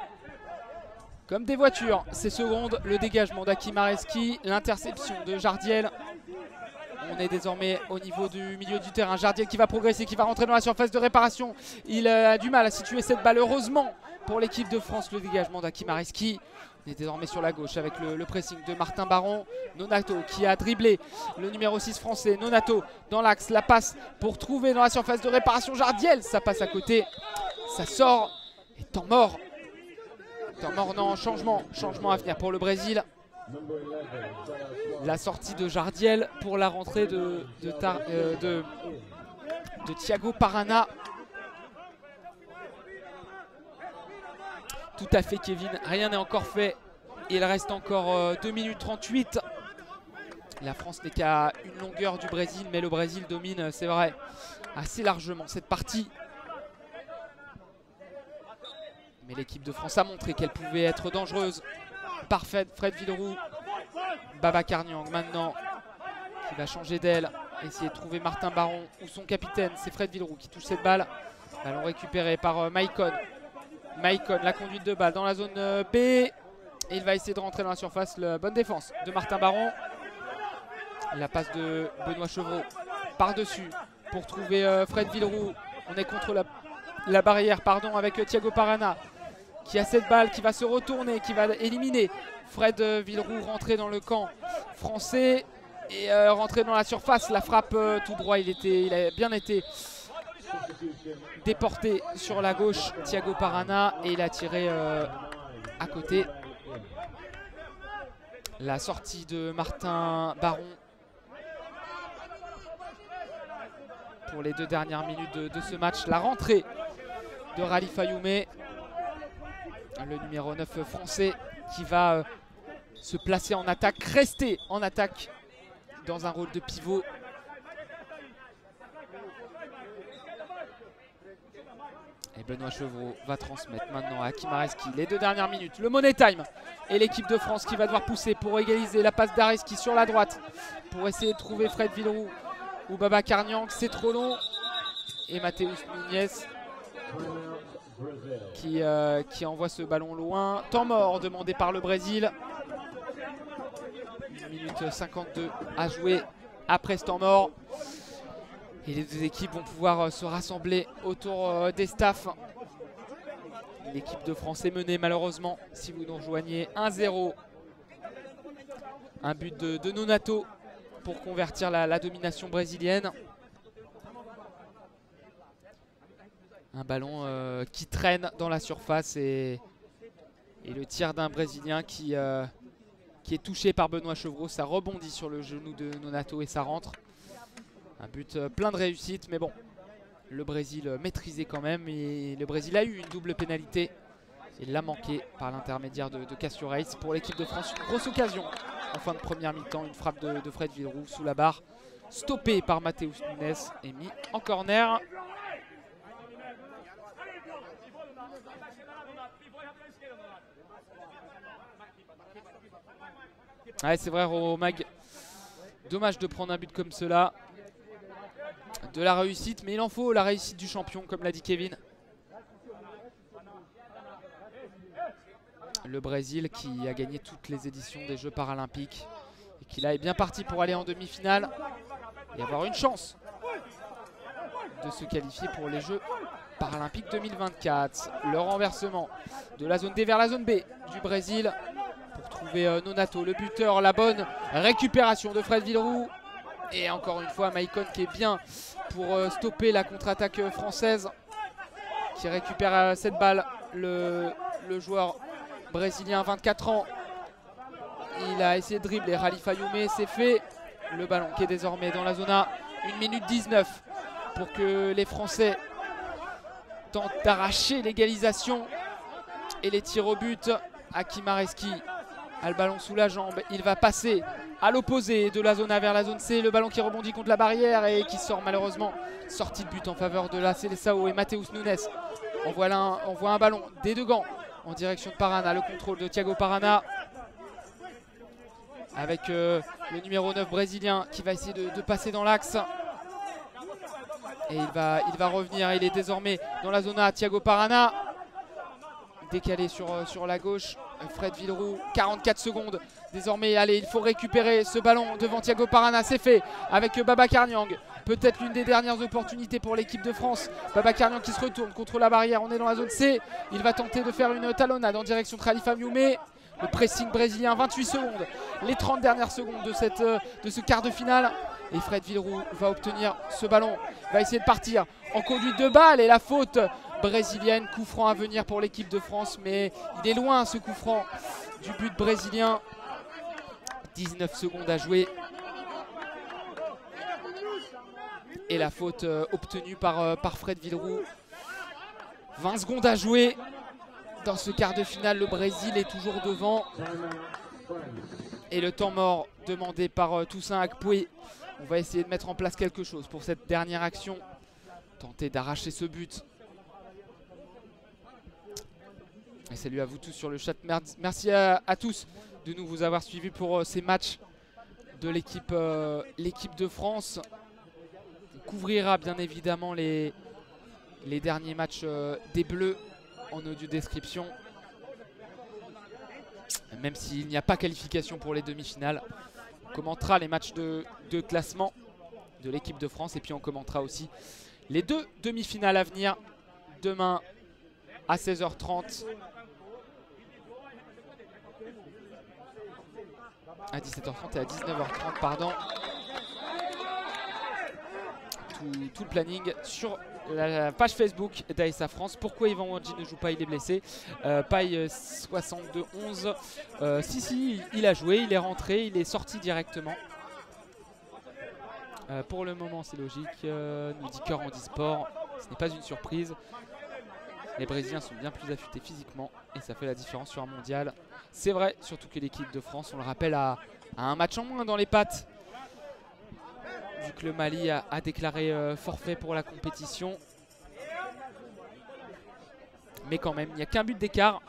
[SPEAKER 1] comme des voitures. Ces secondes, le dégagement d'Hakim Areski, l'interception de Jardiel. On est désormais au niveau du milieu du terrain. Jardiel qui va progresser, qui va rentrer dans la surface de réparation. Il a du mal à situer cette balle. Heureusement pour l'équipe de France, le dégagement d'Hakim Areski. On est désormais sur la gauche avec le pressing de Martin Baron. Nonato qui a dribblé le numéro 6 français. Nonato dans l'axe, la passe pour trouver dans la surface de réparation Jardiel. Ça passe à côté, ça sort. Et temps mort. Temps mort, non, changement à venir pour le Brésil. La sortie de Jardiel pour la rentrée de Thiago Parana. Tout à fait Kevin, rien n'est encore fait. Il reste encore 2 minutes 38. La France n'est qu'à une longueur du Brésil, mais le Brésil domine, c'est vrai, assez largement cette partie. Mais l'équipe de France a montré qu'elle pouvait être dangereuse. Parfait, Fred Villeroux. Babacar Niang maintenant qui va changer d'aile. Essayer de trouver Martin Baron ou son capitaine. C'est Fred Villeroux qui touche cette balle. Ballon récupéré par Maicon. Maicon, la conduite de balle dans la zone B. Et il va essayer de rentrer dans la surface. La bonne défense de Martin Baron. La passe de Benoît Chevreau par-dessus pour trouver Fred Villeroux. On est contre la barrière avec Thiago Parana qui a cette balle, qui va se retourner, qui va éliminer Fred Villeroux, rentrer dans le camp français et rentrer dans la surface. La frappe tout droit, il a bien été déporté sur la gauche Thiago Parana et il a tiré à côté. La sortie de Martin Baron pour les 2 dernières minutes de ce match. La rentrée de Rally Fayoumé, le numéro 9 français qui va se placer en attaque, rester en attaque dans un rôle de pivot. Et Benoît Chevreau va transmettre maintenant à Hakim Areski. Les 2 dernières minutes, le Money Time et l'équipe de France qui va devoir pousser pour égaliser. La passe d'Areski sur la droite pour essayer de trouver Fred Villeroux ou Babacar Niang. C'est trop long. Et Matheus Nunes qui envoie ce ballon loin. Temps mort demandé par le Brésil. 1 minute 52 à jouer après ce temps mort. Et les 2 équipes vont pouvoir se rassembler autour des staffs. L'équipe de France est menée malheureusement, si vous nous rejoignez, 1-0. Un but de Nonato pour convertir la domination brésilienne. Un ballon qui traîne dans la surface et le tir d'un Brésilien qui est touché par Benoît Chevreau. Ça rebondit sur le genou de Nonato et ça rentre. Un but plein de réussite, mais bon, le Brésil maîtrisé quand même. Et le Brésil a eu une double pénalité. Il l'a manqué par l'intermédiaire de Cassio Reis. Pour l'équipe de France, une grosse occasion en fin de première mi-temps. Une frappe de Fred Villeroux sous la barre. Stoppé par Matheus Nunes et mis en corner. Ouais, c'est vrai, Romag. Dommage de prendre un but comme cela. De la réussite, mais il en faut la réussite du champion, comme l'a dit Kevin. Le Brésil qui a gagné toutes les éditions des Jeux paralympiques et qui là est bien parti pour aller en demi-finale et avoir une chance de se qualifier pour les Jeux paralympiques 2024. Le renversement de la zone D vers la zone B du Brésil pour trouver Nonato, le buteur. La bonne récupération de Fred Villeroux. Et encore une fois, Maicon qui est bien pour stopper la contre-attaque française. Qui récupère cette balle. Le joueur brésilien, 24 ans. Il a essayé de dribbler Rally Fayoumé, c'est fait. Le ballon qui est désormais dans la zone A. 1 minute 19 pour que les Français tentent d'arracher l'égalisation. Et les tirs au but. Hakim Areski a le ballon sous la jambe. Il va passer à l'opposé de la zone A vers la zone C. Le ballon qui rebondit contre la barrière et qui sort malheureusement. Sortie de but en faveur de la Seleção et Matheus Nunes. On voit un ballon des 2 gants en direction de Parana. Le contrôle de Thiago Parana. Avec le numéro 9 brésilien qui va essayer de passer dans l'axe. Et il va revenir. Il est désormais dans la zone A. Thiago Parana. Décalé sur la gauche. Fred Villeroux, 44 secondes. Désormais, allez, il faut récupérer ce ballon devant Thiago Parana. C'est fait avec Babacar Niang. Peut-être l'une des dernières opportunités pour l'équipe de France. Babacar Niang qui se retourne contre la barrière. On est dans la zone C. Il va tenter de faire une talonnade en direction de Rally Fayoumé. Le pressing brésilien, 28 secondes. Les 30 dernières secondes de ce quart de finale. Et Fred Villeroux va obtenir ce ballon. Va essayer de partir en conduite de balle. Et la faute brésilienne. Coup franc à venir pour l'équipe de France. Mais il est loin ce coup franc du but brésilien. 19 secondes à jouer. Et la faute obtenue par Fred Villeroux. 20 secondes à jouer. Dans ce quart de finale, le Brésil est toujours devant. Et le temps mort demandé par Toussaint Akpoué. On va essayer de mettre en place quelque chose pour cette dernière action. Tenter d'arracher ce but. Et salut à vous tous sur le chat. Merci à tous de nous avoir suivis pour ces matchs de l'équipe de France. On couvrira bien évidemment les derniers matchs des Bleus en audio description. Même s'il n'y a pas qualification pour les demi-finales. On commentera les matchs de classement de l'équipe de France. Et puis on commentera aussi les 2 demi-finales à venir. Demain à 16h30. À 17h30 et à 19h30, pardon. tout le planning sur la page Facebook d'ASA France. Pourquoi Yvan Wandji ne joue pas? Il est blessé. Paille 62-11. Si, il a joué, il est rentré, il est sorti directement. Pour le moment, c'est logique, nous dit Cœur Handisport. Ce n'est pas une surprise. Les Brésiliens sont bien plus affûtés physiquement et ça fait la différence sur un mondial. C'est vrai, surtout que l'équipe de France, on le rappelle, a un match en moins dans les pattes. Vu que le Mali a déclaré forfait pour la compétition. Mais quand même, il n'y a qu'un but d'écart.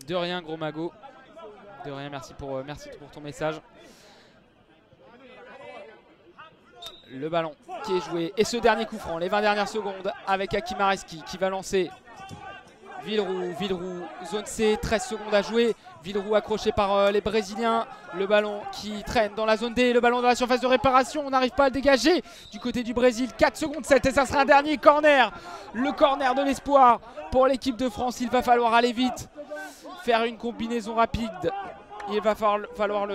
[SPEAKER 1] De rien, gros magot. De rien, merci pour ton message. Le ballon qui est joué. Et ce dernier coup franc, les 20 dernières secondes avec Hakim Areski qui va lancer. Villeroux, zone C, 13 secondes à jouer. Villeroux accroché par les Brésiliens. Le ballon qui traîne dans la zone D. Le ballon dans la surface de réparation. On n'arrive pas à le dégager du côté du Brésil. 4 secondes 7 et ça sera un dernier corner. Le corner de l'espoir pour l'équipe de France. Il va falloir aller vite. Faire une combinaison rapide. Il va falloir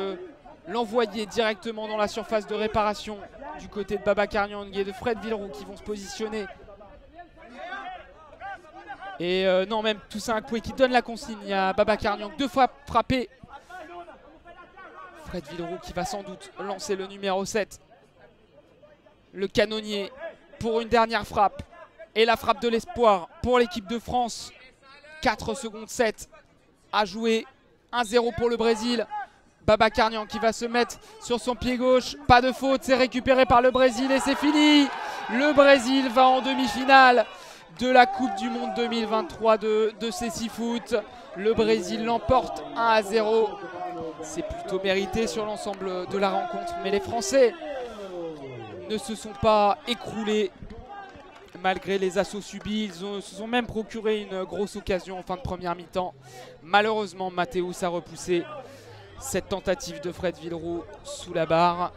[SPEAKER 1] l'envoyer directement dans la surface de réparation du côté de Babacar Niang et de Fred Villeroux qui vont se positionner. Et non, même Toussaint Akoué qui donne la consigne. Il y a Babacar Niang 2 fois frappé. Fred Villeroux qui va sans doute lancer le numéro 7. Le canonnier pour une dernière frappe. Et la frappe de l'espoir pour l'équipe de France. 4 secondes 7 à jouer. 1-0 pour le Brésil. Babacar Niang qui va se mettre sur son pied gauche. Pas de faute, c'est récupéré par le Brésil et c'est fini. Le Brésil va en demi-finale de la Coupe du Monde 2023 de Cécifoot. Le Brésil l'emporte 1-0. C'est plutôt mérité sur l'ensemble de la rencontre. Mais les Français ne se sont pas écroulés malgré les assauts subis. Ils se sont même procuré une grosse occasion en fin de première mi-temps. Malheureusement, Mathéus a repoussé cette tentative de Fred Villeroux sous la barre.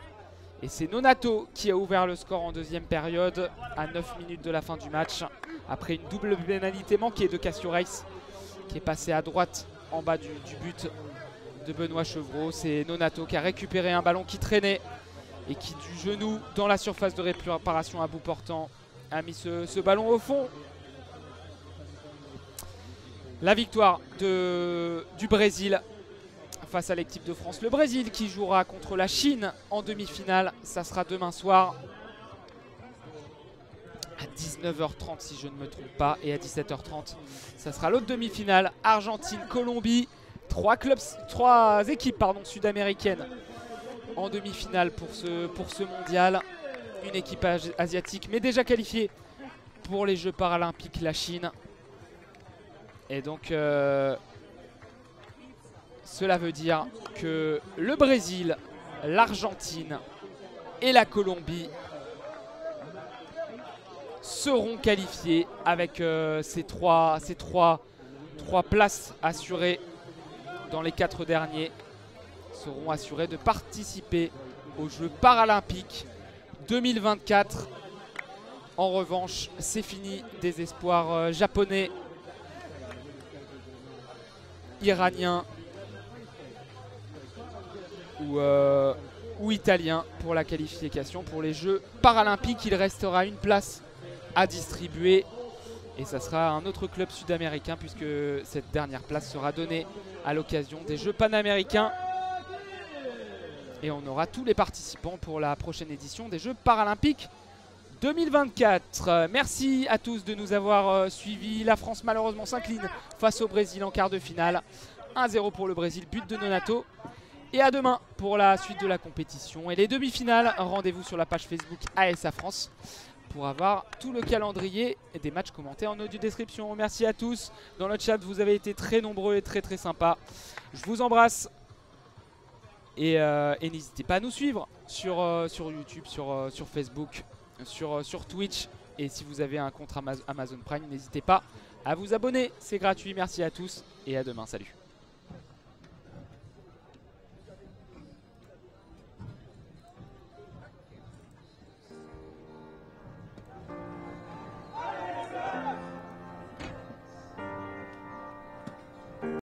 [SPEAKER 1] Et c'est Nonato qui a ouvert le score en deuxième période à 9 minutes de la fin du match. Après une double pénalité manquée de Cassio Reis qui est passé à droite en bas du but de Benoît Chevreau. C'est Nonato qui a récupéré un ballon qui traînait et qui du genou dans la surface de réparation à bout portant a mis ce ballon au fond. La victoire du Brésil face à l'équipe de France. Le Brésil qui jouera contre la Chine en demi-finale. Ça sera demain soir à 19h30 si je ne me trompe pas. Et à 17h30, ça sera l'autre demi-finale. Argentine, Colombie. Trois équipes sud-américaines en demi-finale pour ce mondial. Une équipe asiatique mais déjà qualifiée pour les Jeux paralympiques, la Chine. Et donc cela veut dire que le Brésil, l'Argentine et la Colombie seront qualifiés avec ces trois places assurées dans les 4 derniers. Seront assurés de participer aux Jeux paralympiques 2024. En revanche, c'est fini des espoirs japonais, iraniens ou italiens pour la qualification pour les Jeux paralympiques. Il restera une place à distribuer et ça sera un autre club sud-américain puisque cette dernière place sera donnée à l'occasion des Jeux panaméricains. Et on aura tous les participants pour la prochaine édition des Jeux paralympiques 2024. Merci à tous de nous avoir suivis. La France malheureusement s'incline face au Brésil en quart de finale. 1-0 pour le Brésil, but de Nonato. Et à demain pour la suite de la compétition. Et les demi-finales, rendez-vous sur la page Facebook ASA France pour avoir tout le calendrier et des matchs commentés en audio description. Merci à tous. Dans le chat, vous avez été très nombreux et très sympas. Je vous embrasse. Et n'hésitez pas à nous suivre sur YouTube, sur Facebook, sur Twitch. Et si vous avez un compte Amazon Prime, n'hésitez pas à vous abonner. C'est gratuit. Merci à tous et à demain. Salut.